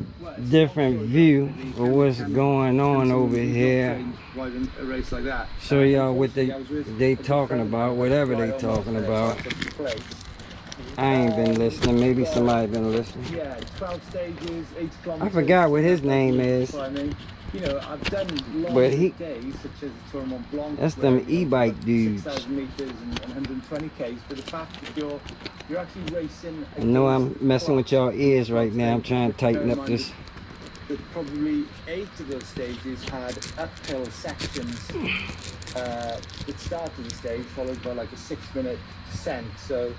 different view of what's going on over here. Show y'all what they talking about, whatever they talking about. I ain't been listening. Maybe somebody been listening. Yeah, 12 stages, 80 kilometers. I forgot what his name is. Climbing. You know, I've done long But he- days, such as the Tour of Mont Blanc. That's where, them e-bike dudes. 6,000 meters and 120 k's. But the fact that you're actually racing. I know I'm messing with y'all ears right now. I'm trying to tighten up this. That probably 8 of those stages had uphill sections that started the stage, followed by like a 6-minute descent. So,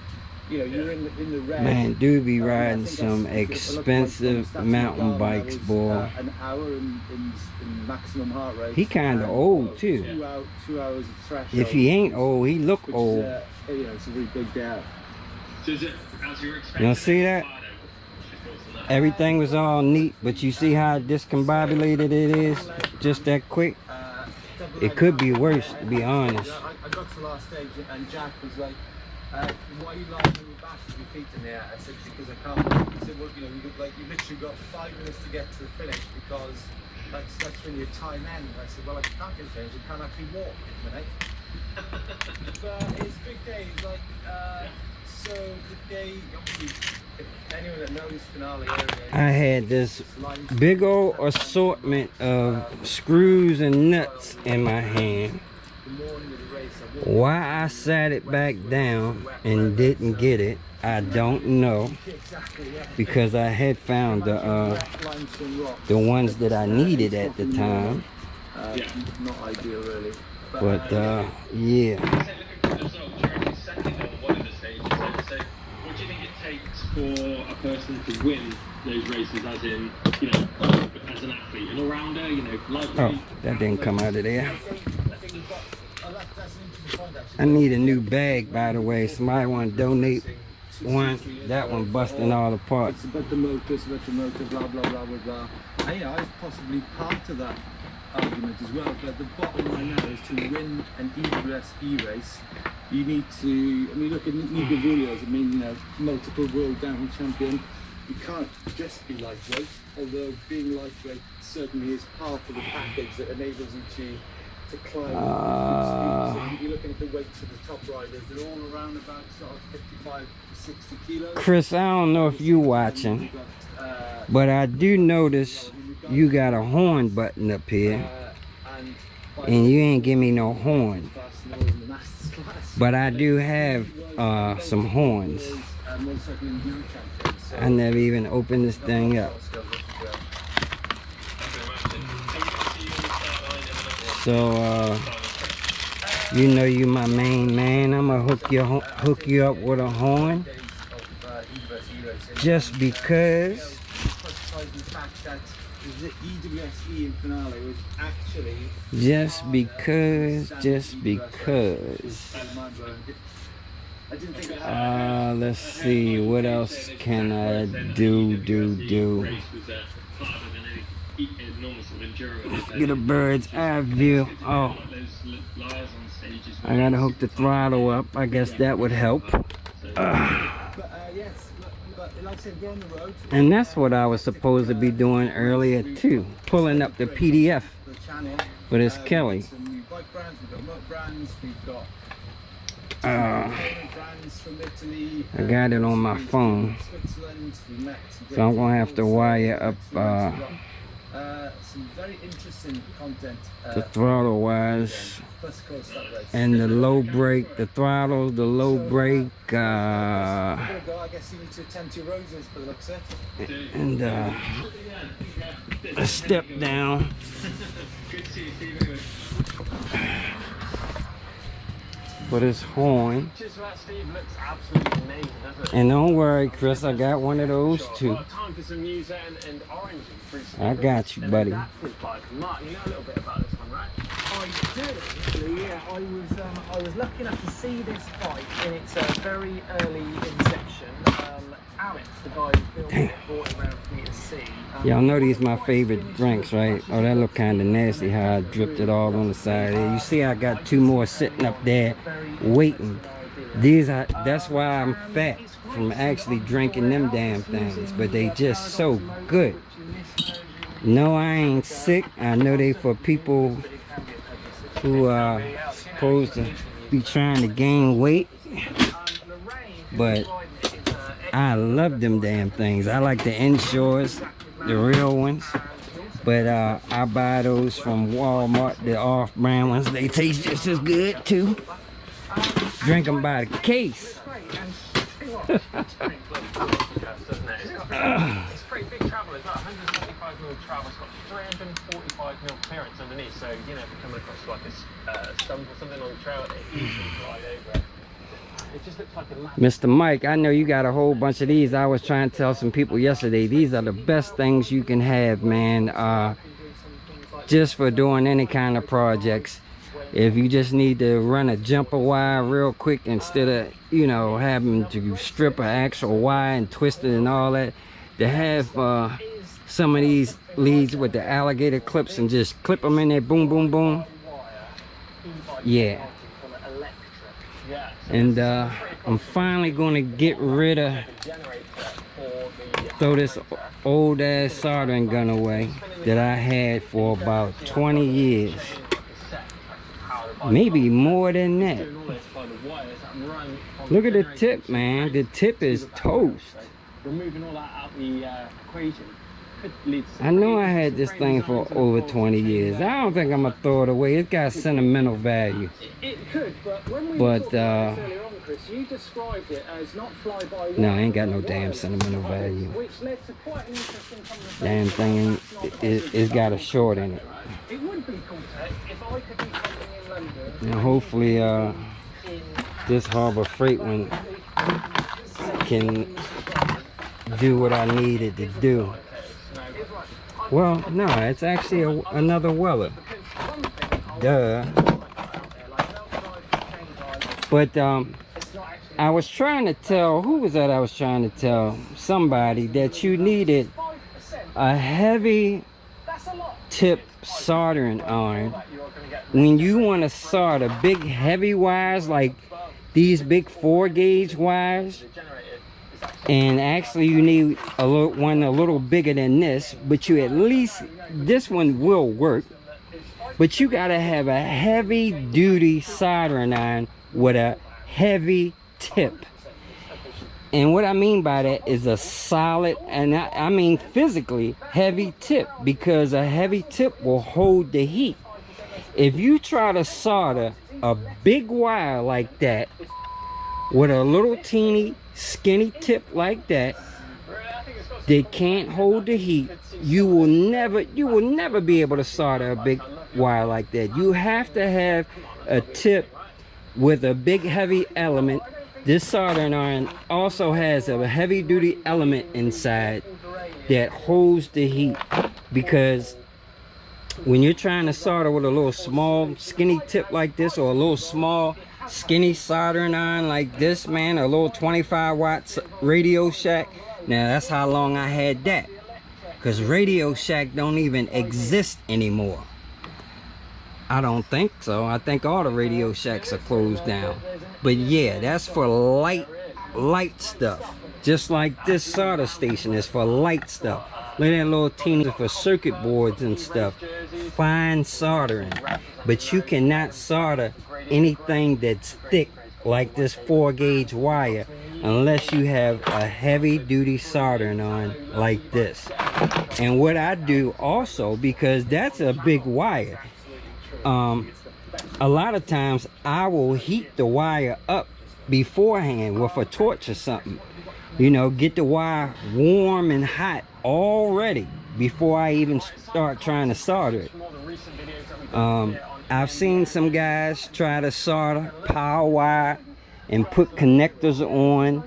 you know, you're in the red. Man, dude be riding some expensive mountain bikes, boy. An hour in maximum heart rate. He kind of old too. 2 hours of threshold. If he ain't old, he look which old. is, you know, it's a really big gap. So is it, as you were You expecting, see that? Everything was all neat, but you see how discombobulated it is? Just that quick? It could be worse, to be honest. I got to the last stage and Jack was like, why are you lying on your back with your feet in the air? I said, because I can't. He said, well, you know, you've literally got 5 minutes to get to the finish because that's when your time ends. I said, well, I can't get finished, you can't actually walk in a minute. But it's big day, like, so the day, obviously, if anyone that knows Finale area, I had this big old assortment of screws and nuts in my hand. the morning of the race, I walked Why I sat it back down and didn't get it, I don't know. exactly, yeah. Because I had found Limestone rock. the ones that I needed at the time. Not ideal, really. But yeah. Say, looking for the result, Jeremy's second on one of the stages. So what do you think it takes for a person to win those races, as in, you know, as an athlete, an all-rounder, you know, lightweight? Oh, that didn't come out of there. I think you've got, that's an interesting point, actually. I need a new bag, by the way. Somebody want to donate one. That one busting all apart. It's about the motor, blah, blah, blah, blah, blah. And, you know, I was possibly part of that argument as well, but the bottom line now is to win an EWS race, you need to, I mean, look at Nico Julio's, I mean, you know, multiple world downhill champion. You can't just be lightweight, although being lightweight certainly is part of the package that enables you to climb good speed. So you're looking at the weights of the top riders, they're all around about sort of 55 to 60 kilos. Chris, I don't know if you watching, but I do notice you got a horn button up here, and you ain't give me no horn. But I do have some horns. I never even opened this thing up. So you know you my main man. I'm gonna hook you up with a horn, just because. Just because. Let's see, what else can I do? Get a bird's eye view. Oh, I gotta hook the throttle up. I guess that would help. And that's what I was supposed to be doing earlier too, pulling up the PDF for this Kelly. I got it on my phone, so I'm gonna have to wire up some very interesting content, the throttle wise and the low brake, the throttle, the low brake, I guess you need to attend to your roses for the looks of it. and a step down. For this horn. And don't worry, Chris, I got one of those too. I got you, buddy. Mark, you know a little bit about this one, right? I do, actually, yeah. I was lucky enough to see this bike in its very early inception. Alex, the guy who built it, brought it around for me to see. Y'all know these my favorite drinks, right? Oh, that look kind of nasty how I dripped it all on the side there. You see I got 2 more sitting up there waiting. That's why I'm fat from actually drinking them damn things, but they just so good. No, I ain't sick. I know they for people who are supposed to be trying to gain weight, but I love them damn things. I like the inshores, the real ones. But I buy those from Walmart, the off-brand ones. They taste just as good too. Drink them by the case. It's pretty big travel as well. 175mm travel. It's got 345mm clearance underneath. So you know, if you come across like a stump or something on the trail, it easily glide over it. It just looks like a Mr. Mike, I know you got a whole bunch of these. I was trying to tell some people yesterday, these are the best things you can have, man. Just for doing any kind of projects. If you just need to run a jumper wire real quick instead of, you know, having to strip an actual wire and twist it and all that, to have some of these leads with the alligator clips and just clip them in there, boom, boom, boom. Yeah. And I'm finally going to get rid of, throw this old ass soldering gun away that I had for about 20 years. Maybe more than that. Look at the tip, man. The tip is toast. Removing all that out the equation could lead to I know I had this thing for over 20 years. I don't think I'm gonna throw it away. It's got sentimental value. It could, but when we But talked about this earlier on, Chris, you described it as not fly-by-wire. no, I ain't got no damn sentimental value. Which led to quite an interesting conversation. Damn thing, it's got a short in it. It would be cool if I could do something in London. And hopefully, this Harbor Freight one can do what I needed to do. Well, no, it's actually another Weller. Duh. But I was trying to tell, who was that I was trying to tell? Somebody that you needed a heavy tip soldering iron when you want to solder big heavy wires like these big 4-gauge wires. And actually you need one a little bigger than this, but you at least, this one will work, but you got to have a heavy duty soldering iron with a heavy tip. And what I mean by that is a solid, and I mean physically heavy tip, because a heavy tip will hold the heat. If you try to solder a big wire like that with a little teeny skinny tip like that, they can't hold the heat. You will never be able to solder a big wire like that. You have to have a tip with a big heavy element. This soldering iron also has a heavy duty element inside that holds the heat, because when you're trying to solder with a little small skinny tip like this, or a little small skinny soldering iron like this, man, a little 25 watts Radio Shack. Now that's how long I had that, because Radio Shack don't even exist anymore. I don't think so. I think all the Radio Shacks are closed down. But yeah, that's for light stuff, just like this solder station is for light stuff. Look at that little teeny for circuit boards and stuff, fine soldering. But you cannot solder anything that's thick like this 4-gauge wire unless you have a heavy duty soldering on like this. And what I do also, because that's a big wire, a lot of times I will heat the wire up beforehand with a torch or something, you know, get the wire warm and hot already before I even start trying to solder it. I've seen some guys try to solder power wire and put connectors on,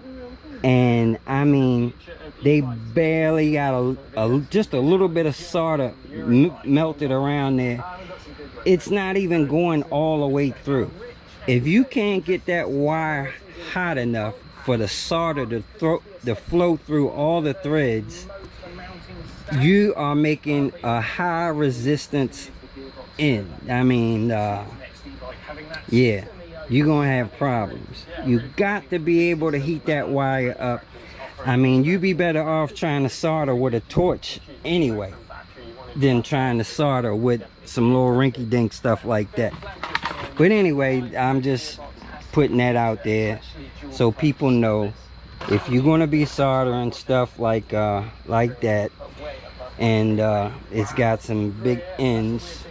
and I mean, they barely got just a little bit of solder melted around there. It's not even going all the way through. If you can't get that wire hot enough for the solder to flow through all the threads, you are making a high resistance end. I mean, yeah, you're gonna have problems. You got to be able to heat that wire up. I mean, you'd be better off trying to solder with a torch anyway than trying to solder with some little rinky-dink stuff like that. But anyway, I'm just putting that out there so people know if you're gonna be soldering stuff like that, and it's got some big ends,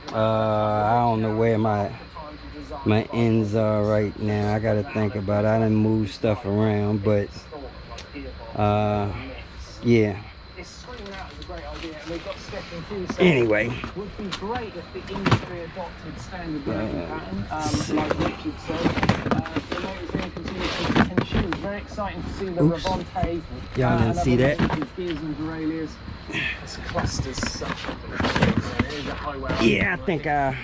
I don't know where my ends are right now. I gotta think about it. I didn't move stuff around, but yeah. Anyway, would be great if the industry adopted standard welding pattern, like Richard said. The motors then continue to consume. Very exciting to see the Revonte. Y'all didn't see that? Gears and derailleurs. This cluster's such a highway. Yeah, I think I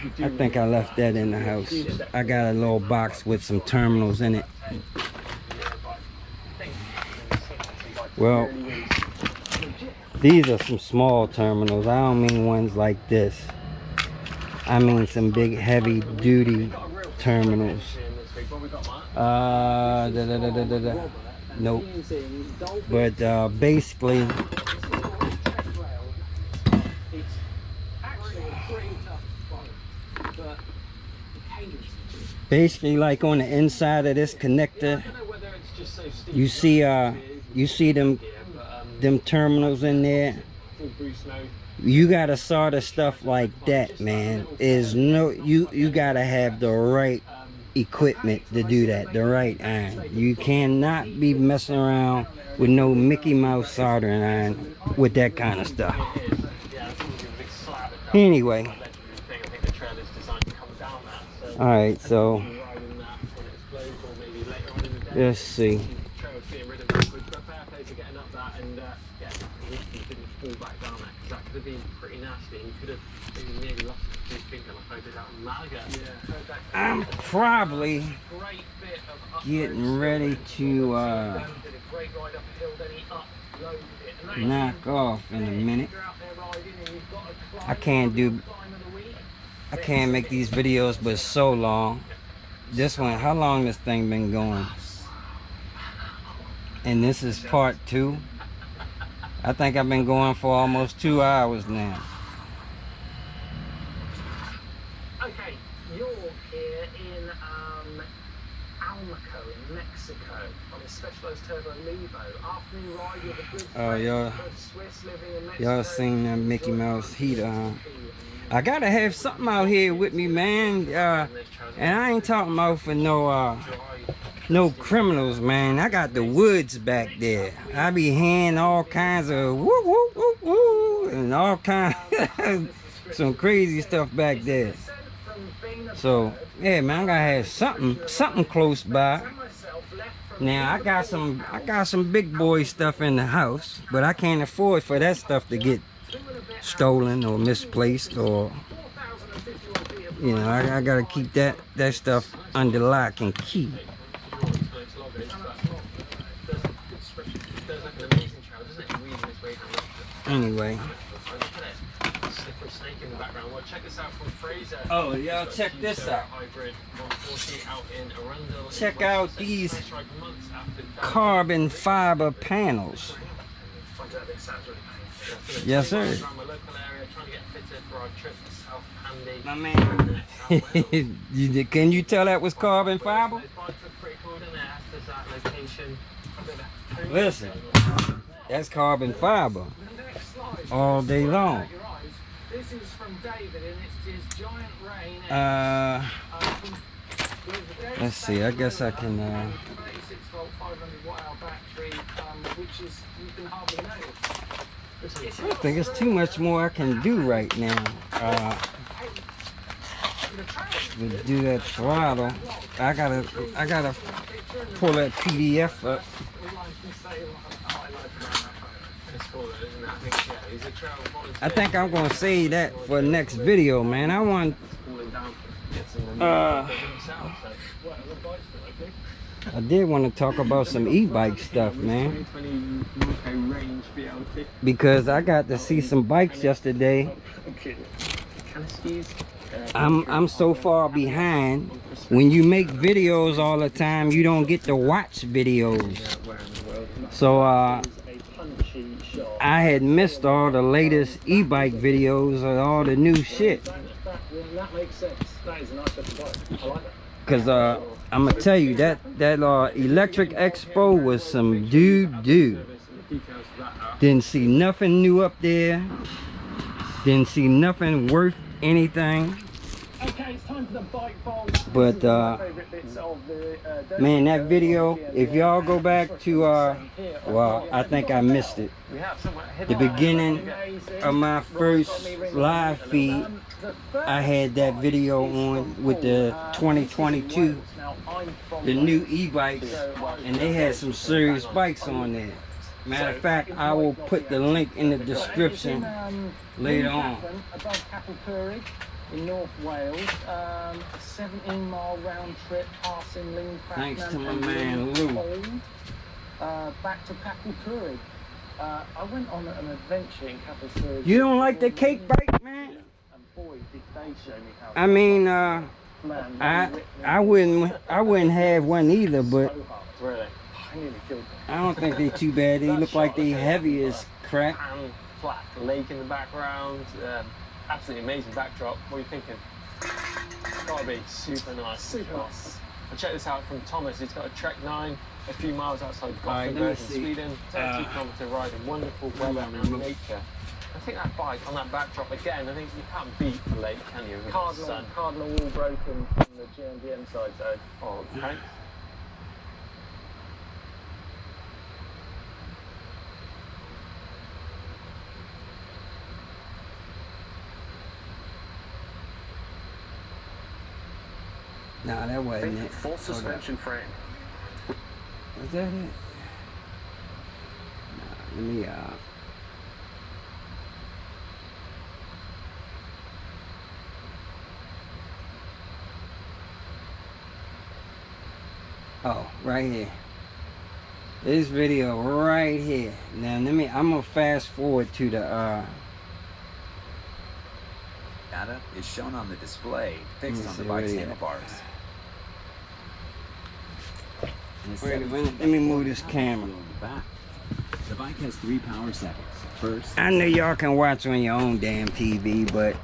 left that in the house. I got a little box with some terminals in it. Well, these are some small terminals. I don't mean ones like this. I mean some big heavy duty terminals. Nope. But basically, like on the inside of this connector, you see them terminals in there. You gotta solder stuff like that, man. You gotta have the right equipment to do that, the right iron. You cannot be messing around with no Mickey Mouse soldering iron with that kind of stuff. Anyway, all right, so let's see. I'm probably getting ready to knock off in a minute. I can't make these videos but so long. This one, how long this thing been going? And this is part 2. I think I've been going for almost 2 hours now. Okay, you're here in Almaco in Mexico on a Specialized Turbo Levo. Afternoon ride with a good friend, Swiss living in Mexico. Y'all seen that Mickey Mouse heater, huh? I gotta have something out here with me, man. And I ain't talking about for no criminals, man. I got the woods back there. I be hearing all kinds of woo woo woo woo and all kinds some crazy stuff back there. So yeah, man, I gotta have something close by. Now I got some big boy stuff in the house, but I can't afford for that stuff to get stolen or misplaced, or you know, I gotta keep that stuff under lock and key. Anyway. Oh, y'all check this out. Check out these carbon fiber panels. Yes, sir. My man, can you tell that was carbon fiber? Listen, that's carbon fiber all day long. This is from David, and it's his giant rain. Let's see. I guess I can. 36-volt, 500-watt-hour battery, which is you can hardly notice. I think it's too much more I can do right now. To do that throttle, I gotta pull that PDF up. I think I'm gonna save that for next video, man. I want I did want to talk about some e-bike stuff, man, because I got to see some bikes yesterday. I'm so far behind. When you make videos all the time, you don't get to watch videos. So I had missed all the latest e-bike videos and all the new shit. That makes sense. That is a nice looking bike. I like that. Cause I'm gonna tell you that electric expo was some doo-doo. Didn't see nothing new up there. Didn't see nothing worth anything. Okay, it's time for the bike vault. But man, that video, if y'all go back to well, I think I missed it. The beginning of my first live feed, I had that video on with the 2022, the new e-bikes, and they had some serious bikes on there. Matter of fact, I will put the link in the description later on. Above Capel in North Wales, a 17-mile round trip passing Lincraft. Thanks to my man Lou. Back to Capel. I went on an adventure in Capel. You don't like the cake bike, man? And boy, did they show me how. I mean, I wouldn't have one either, but Really, I nearly killed them. I don't think they too bad. They look like they heavy as crap. And flat lake in the background. Absolutely amazing backdrop. What are you thinking? It's gotta be super nice. Super nice. I checked this out from Thomas. He's got a Trek 9 a few miles outside Alright, Gothenburg in let me see. Sweden. 32-kilometer ride in wonderful weather and nature. I think that bike on that backdrop again, I think you can't beat the lake, can you? With the sun. Cardinal wall broken from the GMDM side zone. Oh, thanks. Nah, that wasn't it. Full suspension frame. Was that it? Nah, let me oh, right here. This video right here. Now I'm gonna fast forward to the data is shown on the display fixed on the see bike's where it is. handlebars. wait a minute, let me move this camera. The bike has 3 power settings. First, I know y'all can watch on your own damn TV, but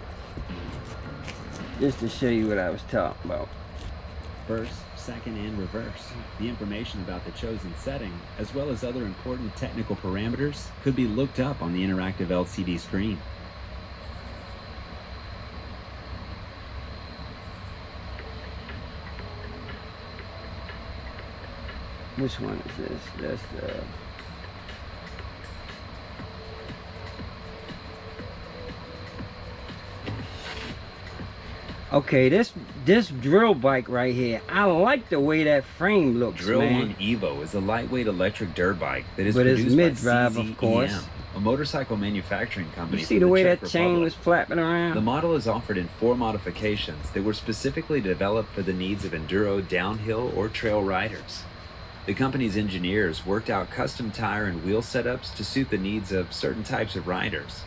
just to show you what I was talking about. First, second, and reverse. The information about the chosen setting, as well as other important technical parameters, could be looked up on the interactive LCD screen. Which one is this? That's the... Okay, this drill bike right here, I like the way that frame looks, Drill man. One Evo is a lightweight electric dirt bike that is But it's produced mid-drive, by of course. CZEM, a motorcycle manufacturing company. You see from the way Czech that chain Republic. was flapping around? The model is offered in 4 modifications that were specifically developed for the needs of enduro, downhill, or trail riders. The company's engineers worked out custom tire and wheel setups to suit the needs of certain types of riders.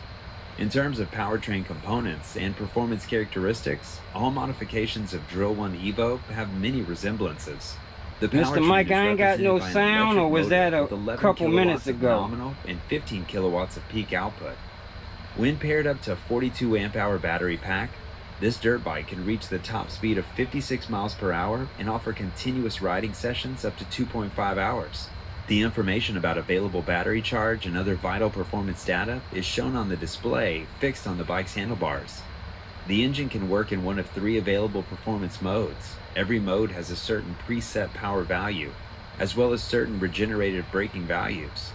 In terms of powertrain components and performance characteristics, all modifications of Drill One Evo have many resemblances. The Mr. powertrain Mike, is I ain't got no represented by an sound, electric or was motor that a with 11 couple kilowatts minutes of ago? nominal and 15 kilowatts of peak output. When paired up to a 42 amp hour battery pack, this dirt bike can reach the top speed of 56 miles per hour and offer continuous riding sessions up to 2.5 hours. The information about available battery charge and other vital performance data is shown on the display fixed on the bike's handlebars. The engine can work in one of 3 available performance modes. Every mode has a certain preset power value, as well as certain regenerated braking values.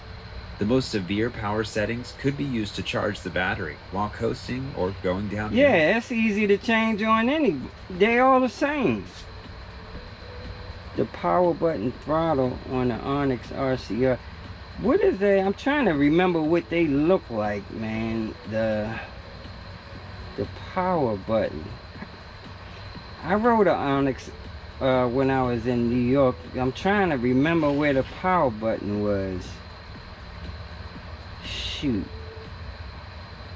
The most severe power settings could be used to charge the battery while coasting or going downhill. Yeah, it's easy to change on any. They all the same. The power button throttle on the Onyx RCR. What is that? I'm trying to remember what they look like, man. The power button. I rode an Onyx when I was in New York. I'm trying to remember where the power button was. Shoot.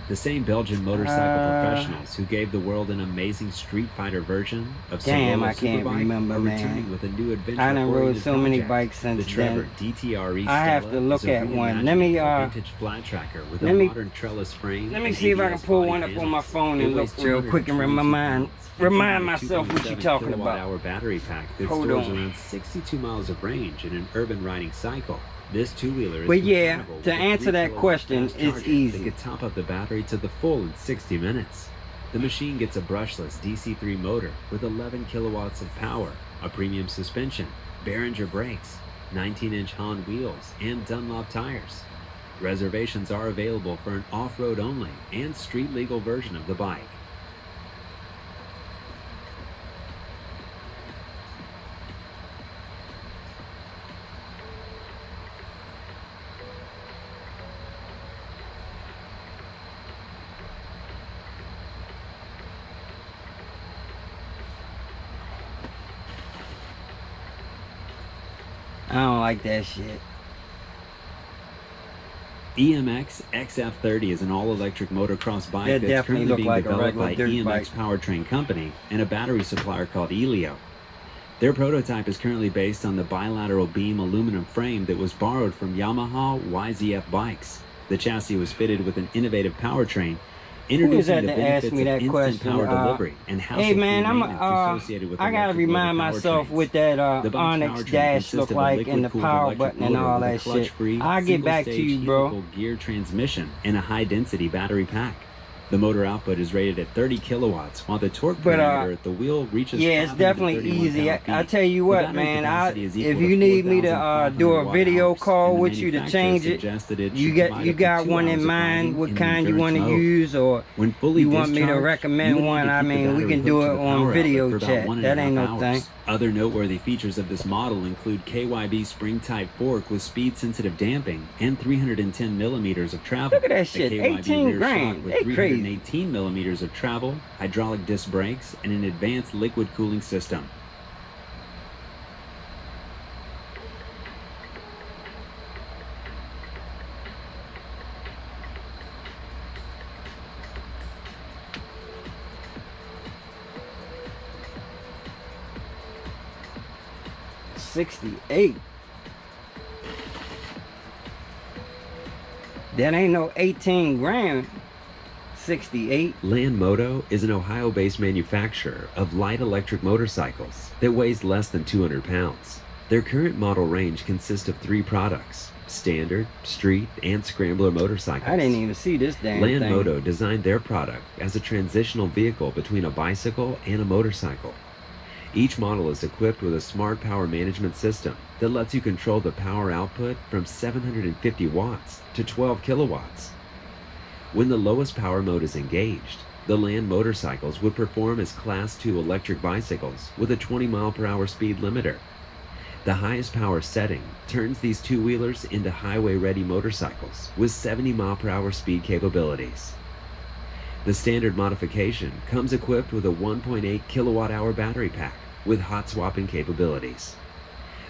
The same Belgian motorcycle professionals who gave the world an amazing Street Fighter version of Damn, Sorolla I can't Superbike remember, are man. returning with a new adventure. I done rode oriented so many project. bikes since the Trevor then. DTRE I have Stella to look is a at one. Let me, reimagining of a vintage flat tracker with a modern trellis frame. Let me and see if I can ABS pull body one up on panels. my phone It and weighs look real quick and 222 remind pounds, myself what you're talking about. Hour battery pack that Hold stores on. around 62 miles of range in an urban riding cycle. This two-wheeler is But yeah, compatible with to a answer 3 that kilowatt question, fast it's charger easy. that could top up the battery to the full in 60 minutes. The machine gets a brushless DC3 motor with 11 kilowatts of power, a premium suspension, Behringer brakes, 19-inch Hahn wheels, and Dunlop tires. Reservations are available for an off-road only and street-legal version of the bike. I don't like that shit. EMX XF30 is an all-electric motocross bike That that's definitely currently looked being like a developed by regular dirt EMX bike. Powertrain Company and a battery supplier called Elio. Their prototype is currently based on the bilateral beam aluminum frame that was borrowed from Yamaha YZF bikes. The chassis was fitted with an innovative powertrain, Who is that introducing the to ask benefits me of that instant question? power delivery and Hey hassle-free man, maintenance associated with I gotta electric remind motor myself powertrains. what that The bike's Onyx powertrain dash consists look of a like and the liquid-cooled power electric button and motor all with a that shit. clutch-free, I'll get back to single-stage you, bro. helical gear transmission and a high-density battery pack. The motor output is rated at 30 kilowatts, while the torque parameter at the wheel reaches yeah, it's definitely 531 easy. I pound-feet. tell you The what, battery man, capacity is equal if to you need me to 4,500 do a video watt-hours, call and the with you to manufacturer change it, suggested it you should got provide you up to got 2 one in hours of mind riding what in kind you want to endurance mode. use, or When fully you want me to discharged, you recommend would need one? to I keep the mean, we battery can do hooked it to the on power video outlet for chat. about 1.5 That ain't no hours. thing. Other noteworthy features of this model include KYB spring-type fork with speed-sensitive damping and 310 millimeters of travel. Look at that shit, A KYB 18 rear grand. shock with They crazy. 318 millimeters of travel, hydraulic disc brakes, and an advanced liquid cooling system. $68. That ain't no 18 grand. 68. Land Moto is an Ohio-based manufacturer of light electric motorcycles that weighs less than 200 pounds. Their current model range consists of 3 products: standard, street, and scrambler motorcycles. I didn't even see this damn Land thing. Moto designed their product as a transitional vehicle between a bicycle and a motorcycle. Each model is equipped with a smart power management system that lets you control the power output from 750 watts to 12 kilowatts. When the lowest power mode is engaged, the Land motorcycles would perform as Class 2 electric bicycles with a 20 mile per hour speed limiter. The highest power setting turns these two-wheelers into highway-ready motorcycles with 70 mile per hour speed capabilities. The standard modification comes equipped with a 1.8 kilowatt-hour battery pack with hot swapping capabilities.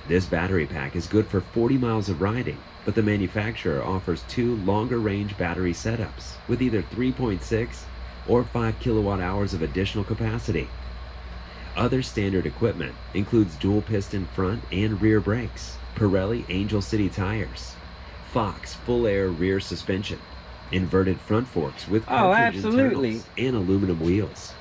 This battery pack is good for 40 miles of riding, but the manufacturer offers 2 longer-range battery setups with either 3.6 or 5 kilowatt-hours of additional capacity. Other standard equipment includes dual-piston front and rear brakes, Pirelli Angel City tires, Fox full-air rear suspension, inverted front forks with cartridge absolutely. internals, and aluminum wheels.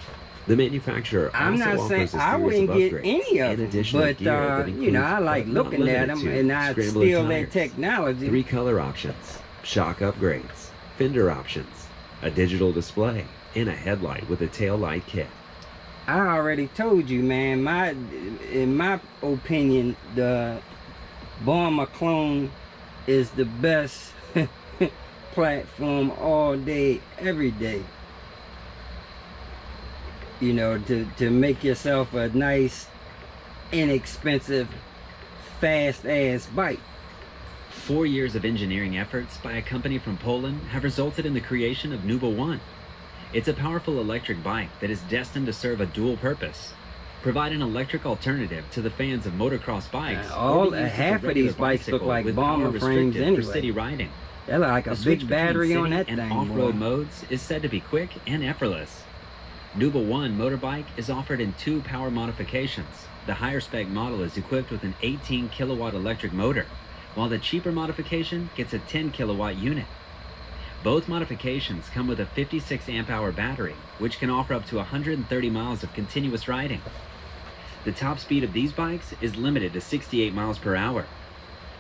The manufacturer I'm also not saying offers a I series wouldn't of get upgrades any of and them, additional but gear that you know, I includes, like but not looking at limited them, to, and I scrambler steal their tires, technology. 3 color options, shock upgrades, fender options, a digital display, and a headlight with a tail light kit. I already told you, man. In my opinion, the Bomber clone is the best platform all day, every day. You know, to make yourself a nice, inexpensive, fast-ass bike. 4 years of engineering efforts by a company from Poland have resulted in the creation of Nuba 1. It's a powerful electric bike that is destined to serve a dual purpose. Provide an electric alternative to the fans of motocross bikes. Half of these bikes look like Bomber frames anyway. For city riding. That look like a The switch big between battery on city that and thing, off-road boy. modes is said to be quick and effortless. Nuba One motorbike is offered in 2 power modifications. The higher spec model is equipped with an 18 kilowatt electric motor, while the cheaper modification gets a 10 kilowatt unit. Both modifications come with a 56 amp hour battery, which can offer up to 130 miles of continuous riding. The top speed of these bikes is limited to 68 miles per hour.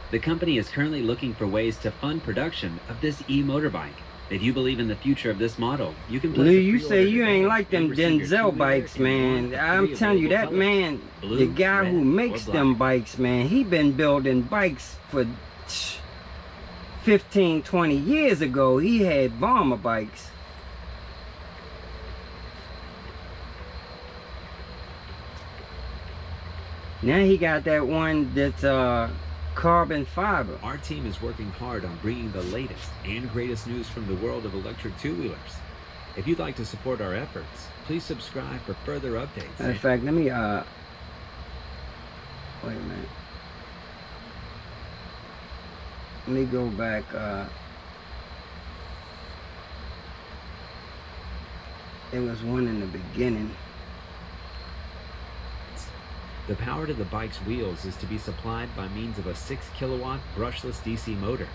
The company is currently looking for ways to fund production of this e-motorbike. If you believe in the future of this model, you can place Lou, a you pre-order say you today ain't like them and receive your Denzel two-wheeler bikes, in man. 1 of I'm 3 telling you, that available man, colors: blue, the guy who red, makes or them black. bikes, man, he been building bikes for 15, 20 years ago. He had bomber bikes. Now he got that one that's carbon fiber. Our team is working hard on bringing the latest and greatest news from the world of electric two-wheelers. If you'd like to support our efforts, please subscribe for further updates. Matter of fact, let me wait a minute. Let me go back. There was one in the beginning. The power to the bike's wheels is to be supplied by means of a 6 kilowatt brushless DC motor.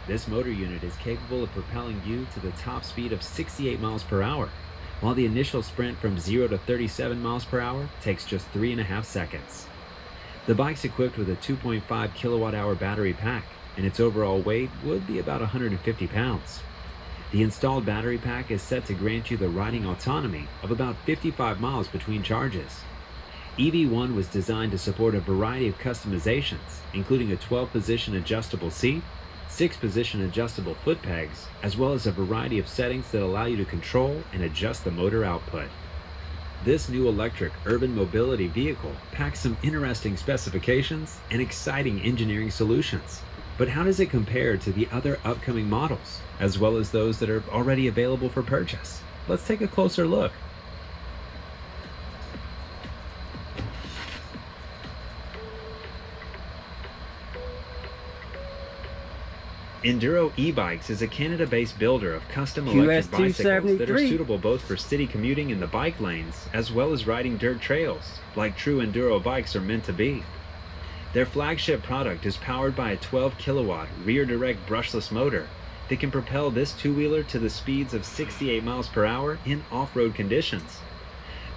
This motor unit is capable of propelling you to the top speed of 68 miles per hour, while the initial sprint from 0 to 37 miles per hour takes just 3.5 seconds. The bike's equipped with a 2.5 kilowatt hour battery pack, and its overall weight would be about 150 pounds. The installed battery pack is set to grant you the riding autonomy of about 55 miles between charges. EV1 was designed to support a variety of customizations, including a 12-position adjustable seat, 6-position adjustable foot pegs, as well as a variety of settings that allow you to control and adjust the motor output. This new electric urban mobility vehicle packs some interesting specifications and exciting engineering solutions. But how does it compare to the other upcoming models, as well as those that are already available for purchase? Let's take a closer look. Enduro e-bikes is a Canada-based builder of custom electric bicycles that are suitable both for city commuting in the bike lanes as well as riding dirt trails, like true enduro bikes are meant to be. Their flagship product is powered by a 12 kilowatt rear direct brushless motor that can propel this two-wheeler to the speeds of 68 miles per hour in off-road conditions.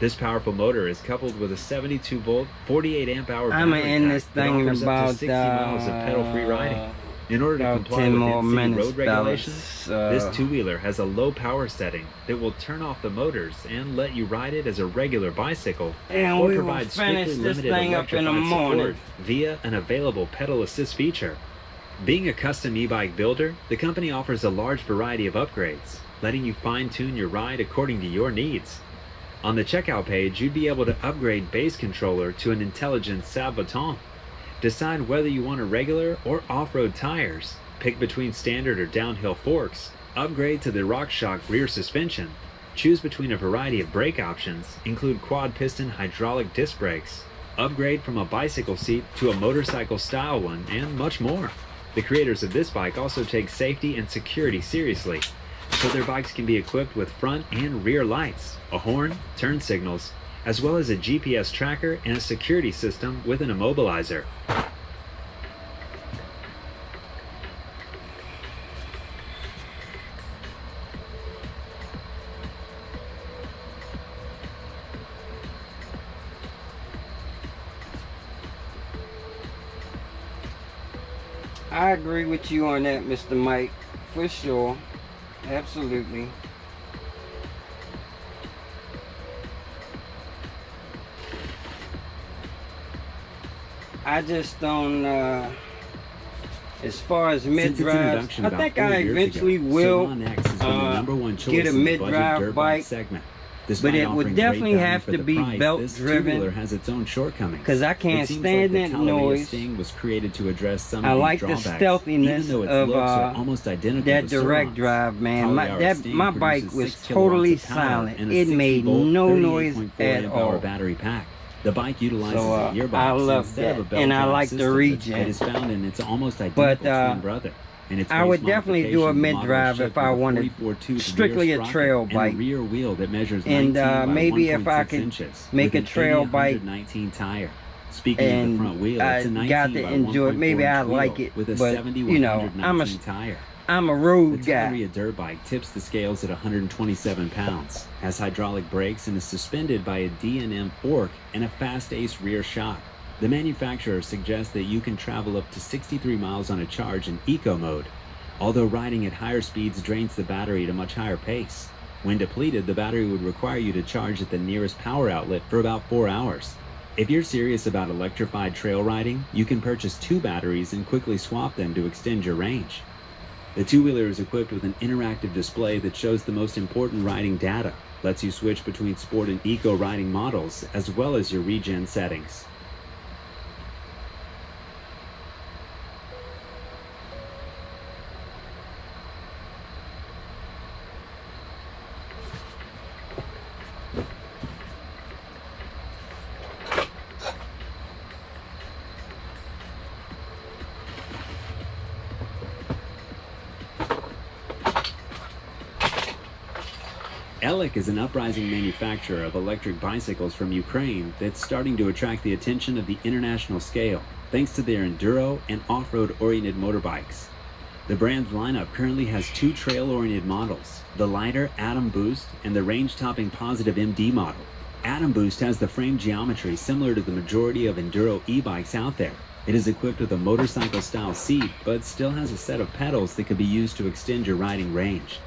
This powerful motor is coupled with a 72 volt, 48 amp hour battery pack that offers up to 60 miles of pedal-free riding. In order to comply with NC road regulations, this two-wheeler has a low power setting that will turn off the motors and let you ride it as a regular bicycle, or provide strictly limited electrified support via an available pedal assist feature. Being a custom e-bike builder, the company offers a large variety of upgrades, letting you fine-tune your ride according to your needs. On the checkout page, you'd be able to upgrade base controller to an intelligent Sav-Baton. Decide whether you want a regular or off-road tires, pick between standard or downhill forks, upgrade to the RockShox rear suspension, choose between a variety of brake options, include quad-piston hydraulic disc brakes, upgrade from a bicycle seat to a motorcycle-style one, and much more. The creators of this bike also take safety and security seriously, so their bikes can be equipped with front and rear lights, a horn, turn signals, as well as a GPS tracker and a security system with an immobilizer. I agree with you on that, Mr. Mike, for sure. Absolutely. I just don't, as far as mid-drive, I think I eventually will get a mid-drive bike, but it would definitely have to be belt-driven, because I can't stand that noise. I like the stealthiness of that direct drive, man. My bike was totally silent. It made no noise at all. The bike utilizes a gearbox I love instead of a that, belt and I like the regen. that is found in its almost identical twin brother. and its I base would definitely do a modification, the model is mid-drive shipped if I with a wanted 44-tooth strictly rear a sprocket trail and bike. a rear wheel that measures And 19 by maybe if I 1.6 could inches make with a an trail 80 bike 119 tire. Speaking of the front and wheel, I it's a 19 got to by enjoy it, 1.4 maybe I inch like wheel it, with a but 70 you know, 119 tire. I'm a The road guy. Teleria dirt bike tips the scales at 127 pounds, has hydraulic brakes, and is suspended by a D&M fork and a fast ace rear shock. The manufacturer suggests that you can travel up to 63 miles on a charge in eco mode, although riding at higher speeds drains the battery at a much higher pace. When depleted, the battery would require you to charge at the nearest power outlet for about 4 hours. If you're serious about electrified trail riding, you can purchase 2 batteries and quickly swap them to extend your range. The two-wheeler is equipped with an interactive display that shows the most important riding data, lets you switch between sport and eco riding models, as well as your regen settings. Ebike is an uprising manufacturer of electric bicycles from Ukraine that's starting to attract the attention of the international scale, thanks to their enduro and off-road oriented motorbikes. The brand's lineup currently has 2 trail-oriented models, the lighter Atom Boost and the range-topping Positive MD model. Atom Boost has the frame geometry similar to the majority of enduro e-bikes out there. It is equipped with a motorcycle-style seat, but still has a set of pedals that can be used to extend your riding range.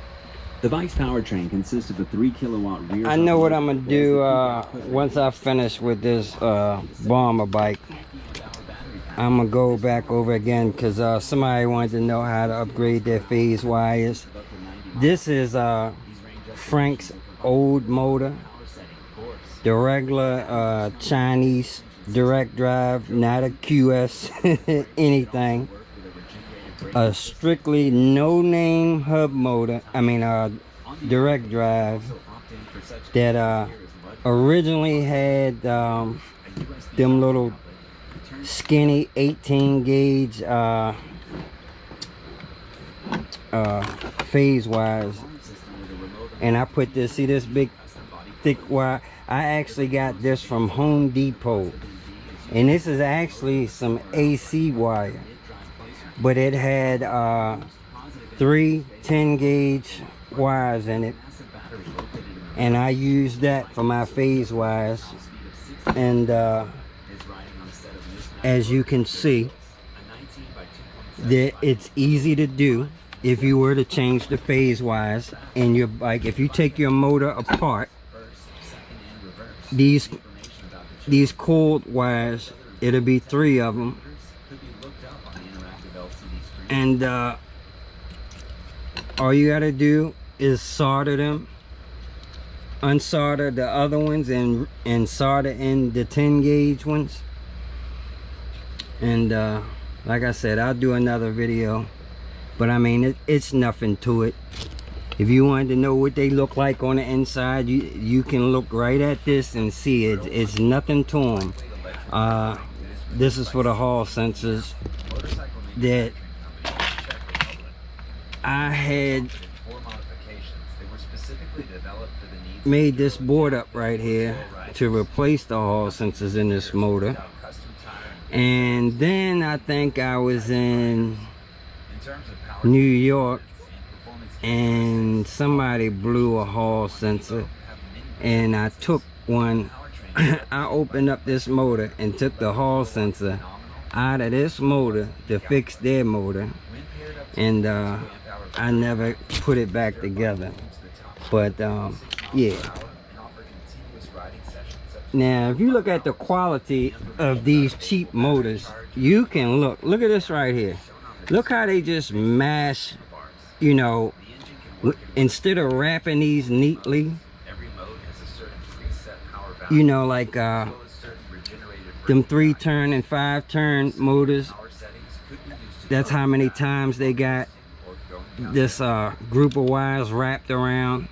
The bike's powertrain consists of a 3 kilowatt rear. I know what I'm gonna do once I finish with this bomber bike. I'm gonna go back over again because somebody wanted to know how to upgrade their phase wires. This is Frank's old motor, the regular Chinese direct drive, not a QS anything. A strictly no-name hub motor, direct drive, that originally had them little skinny 18 gauge phase wires, and I put this, see this big thick wire, I actually got this from Home Depot, and this is actually some AC wire, but it had 3 10 gauge wires in it, and I used that for my phase wires. And as you can see, that it's easy to do if you were to change the phase wires in your bike. If you take your motor apart, these coiled wires, it'll be 3 of them, and all you gotta do is solder them, unsolder the other ones, and solder in the 10 gauge ones. And like I said, I'll do another video, but I mean, it's nothing to it. If you wanted to know what they look like on the inside, you can look right at this and see it. It's nothing to them. This is for the hall sensors that I had made this board up right here to replace the hall sensors in this motor. And then I think I was in New York and somebody blew a hall sensor, and I took one. I opened up this motor and took the hall sensor out of this motor to fix their motor, and I never put it back together. But yeah, now if you look at the quality of these cheap motors, you can look at this right here. Look how they just mash, you know, instead of wrapping these neatly, you know, like them 3-turn and 5-turn motors. That's how many times they got this group of wires wrapped around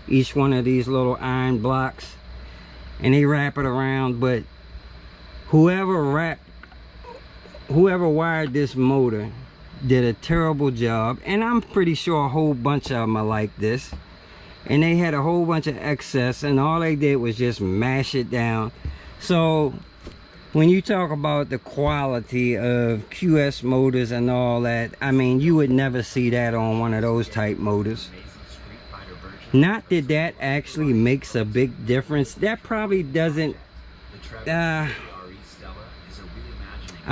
each one of these little iron blocks, and they wrap it around. But whoever wired this motor did a terrible job, and I'm pretty sure a whole bunch of them are like this, and they had a whole bunch of excess, and all they did was just mash it down. So when you talk about the quality of QS motors and all that, I mean, you would never see that on one of those type motors. Not that that actually makes a big difference. That probably doesn't, I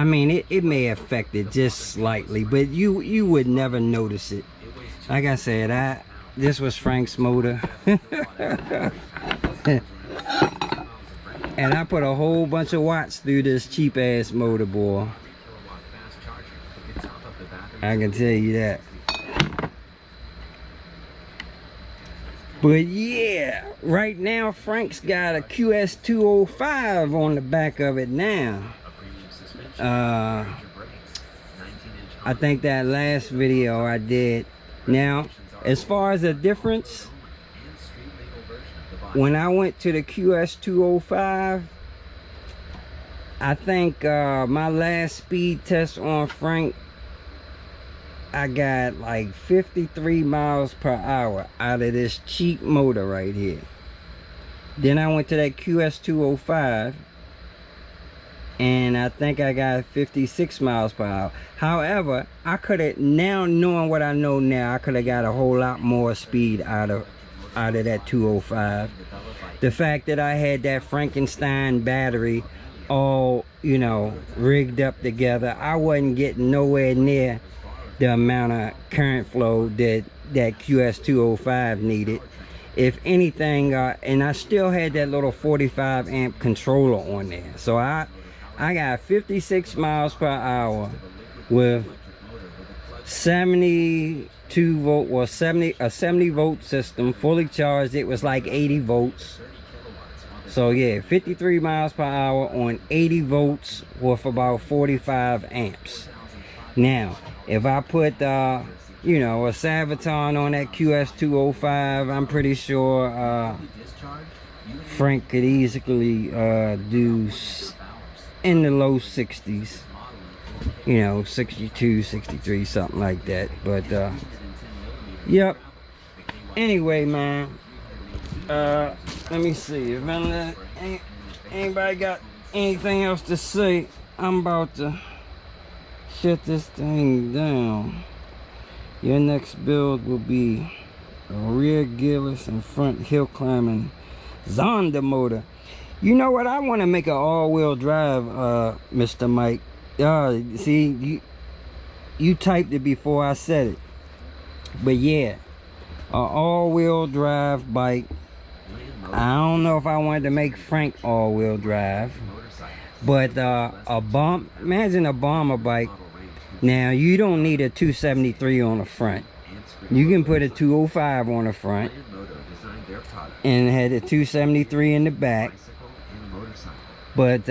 mean, it may affect it just slightly, but you would never notice it. Like I said, this was Frank's motor. And I put a whole bunch of watts through this cheap ass motor, boy. I can tell you that. But yeah, right now Frank's got a QS205 on the back of it now. I think that last video I did. Now, as far as the difference, when I went to the QS205, I think my last speed test on Frank, I got like 53 miles per hour out of this cheap motor right here. Then I went to that QS205, and I think I got 56 miles per hour. However, I could have, now knowing what I know now, I could have got a whole lot more speed out of that 205. The fact that I had that Frankenstein battery all, you know, rigged up together, I wasn't getting nowhere near the amount of current flow that QS205 needed. If anything, and I still had that little 45 amp controller on there. So I got 56 miles per hour with 72 volt, well, a 70 volt system, fully charged. It was like 80 volts. So yeah, 53 miles per hour on 80 volts with about 45 amps. Now, if I put, you know, a Saviton on that QS205, I'm pretty sure Frank could easily do in the low 60s. You know, 62, 63, something like that. But, yep. Anyway, man. Let me see. If anybody got anything else to say, I'm about to shut this thing down. Your next build will be a rear gearless and front hill climbing Zonda motor. You know what? I want to make an all-wheel drive, Mr. Mike. See, you typed it before I said it. But yeah, an all-wheel drive bike. I don't know if I wanted to make Frank all-wheel drive, but imagine a bomber bike. Now, you don't need a 273 on the front. You can put a 205 on the front and had a 273 in the back. But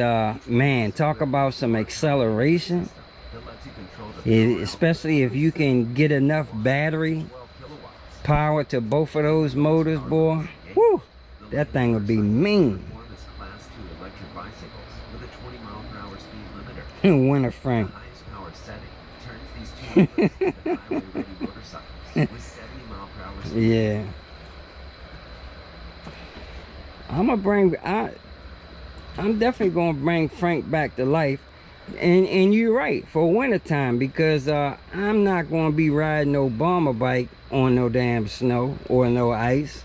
man, talk about some acceleration, especially if you can get enough battery power to both of those motors, boy. Woo, that thing would be mean. Winter Frank. Yeah, I'm definitely gonna bring Frank back to life, and you're right, for wintertime, because I'm not gonna be riding no bomber bike on no damn snow or no ice.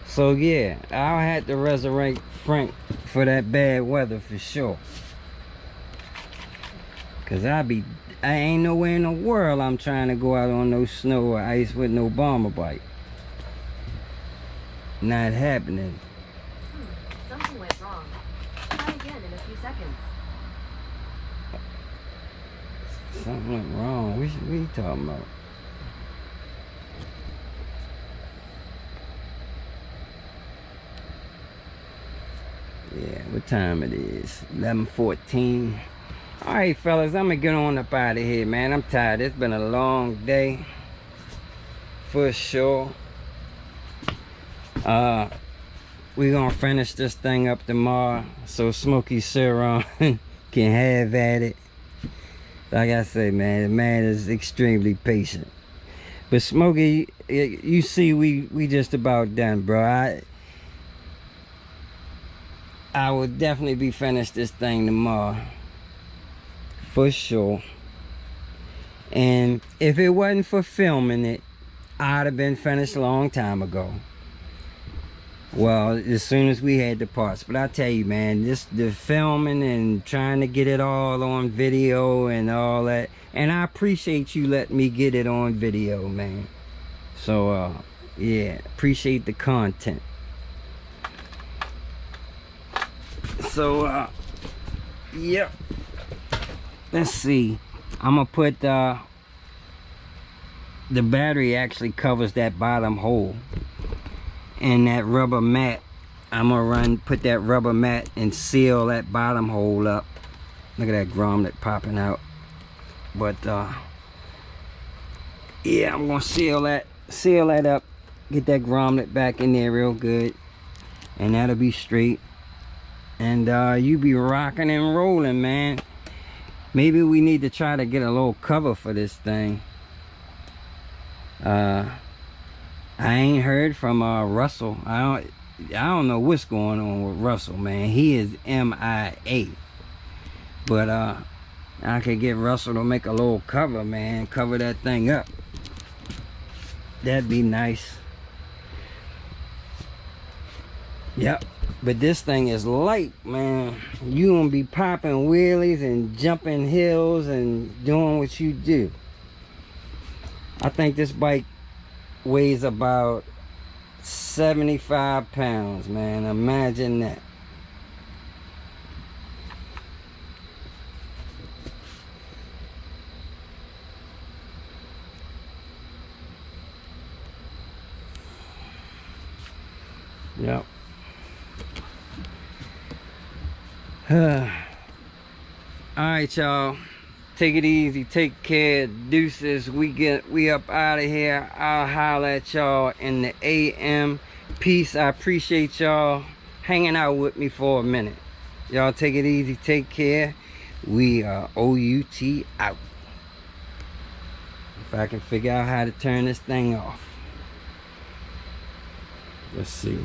So yeah, I'll have to resurrect Frank for that bad weather for sure, because I ain't nowhere in the world I'm trying to go out on no snow or ice with no bomber bike. Not happening. Something went wrong. Try again in a few seconds. Something went wrong. What are you talking about? Yeah, what time it is? 11:14. All right, fellas, I'm gonna get on up out of here, man. I'm tired. It's been a long day for sure. We're gonna finish this thing up tomorrow so Smokey Seron can have at it. Like I say, man, the man is extremely patient. But Smokey, you see, we just about done, bro. I will definitely be finished this thing tomorrow, for sure. And if it wasn't for filming it, I'd have been finished a long time ago. Well, as soon as we had the parts. But I tell you, man, the filming and trying to get it all on video and all that. And I appreciate you letting me get it on video, man. So, yeah, appreciate the content. So, yep. Let's see. I'm gonna put, the battery actually covers that bottom hole. And that rubber mat, I'm gonna put that rubber mat and seal that bottom hole up. Look at that grommet popping out. But yeah, I'm gonna seal that up, get that grommet back in there real good, and that'll be straight. And you be rocking and rolling, man. Maybe we need to try to get a little cover for this thing. I ain't heard from Russell. I don't know what's going on with Russell, man. He is MIA. But I could get Russell to make a little cover, man. Cover that thing up. That'd be nice. Yep. But this thing is light, man. You gonna be popping wheelies and jumping hills and doing what you do. I think this bike weighs about 75 pounds, man. Imagine that. Yep. Alright, y'all. Take it easy, take care, deuces. We up out of here. I'll holler at y'all in the AM. Peace. I appreciate y'all hanging out with me for a minute. Y'all take it easy, take care. We are OUT out. If I can figure out how to turn this thing off. Let's see.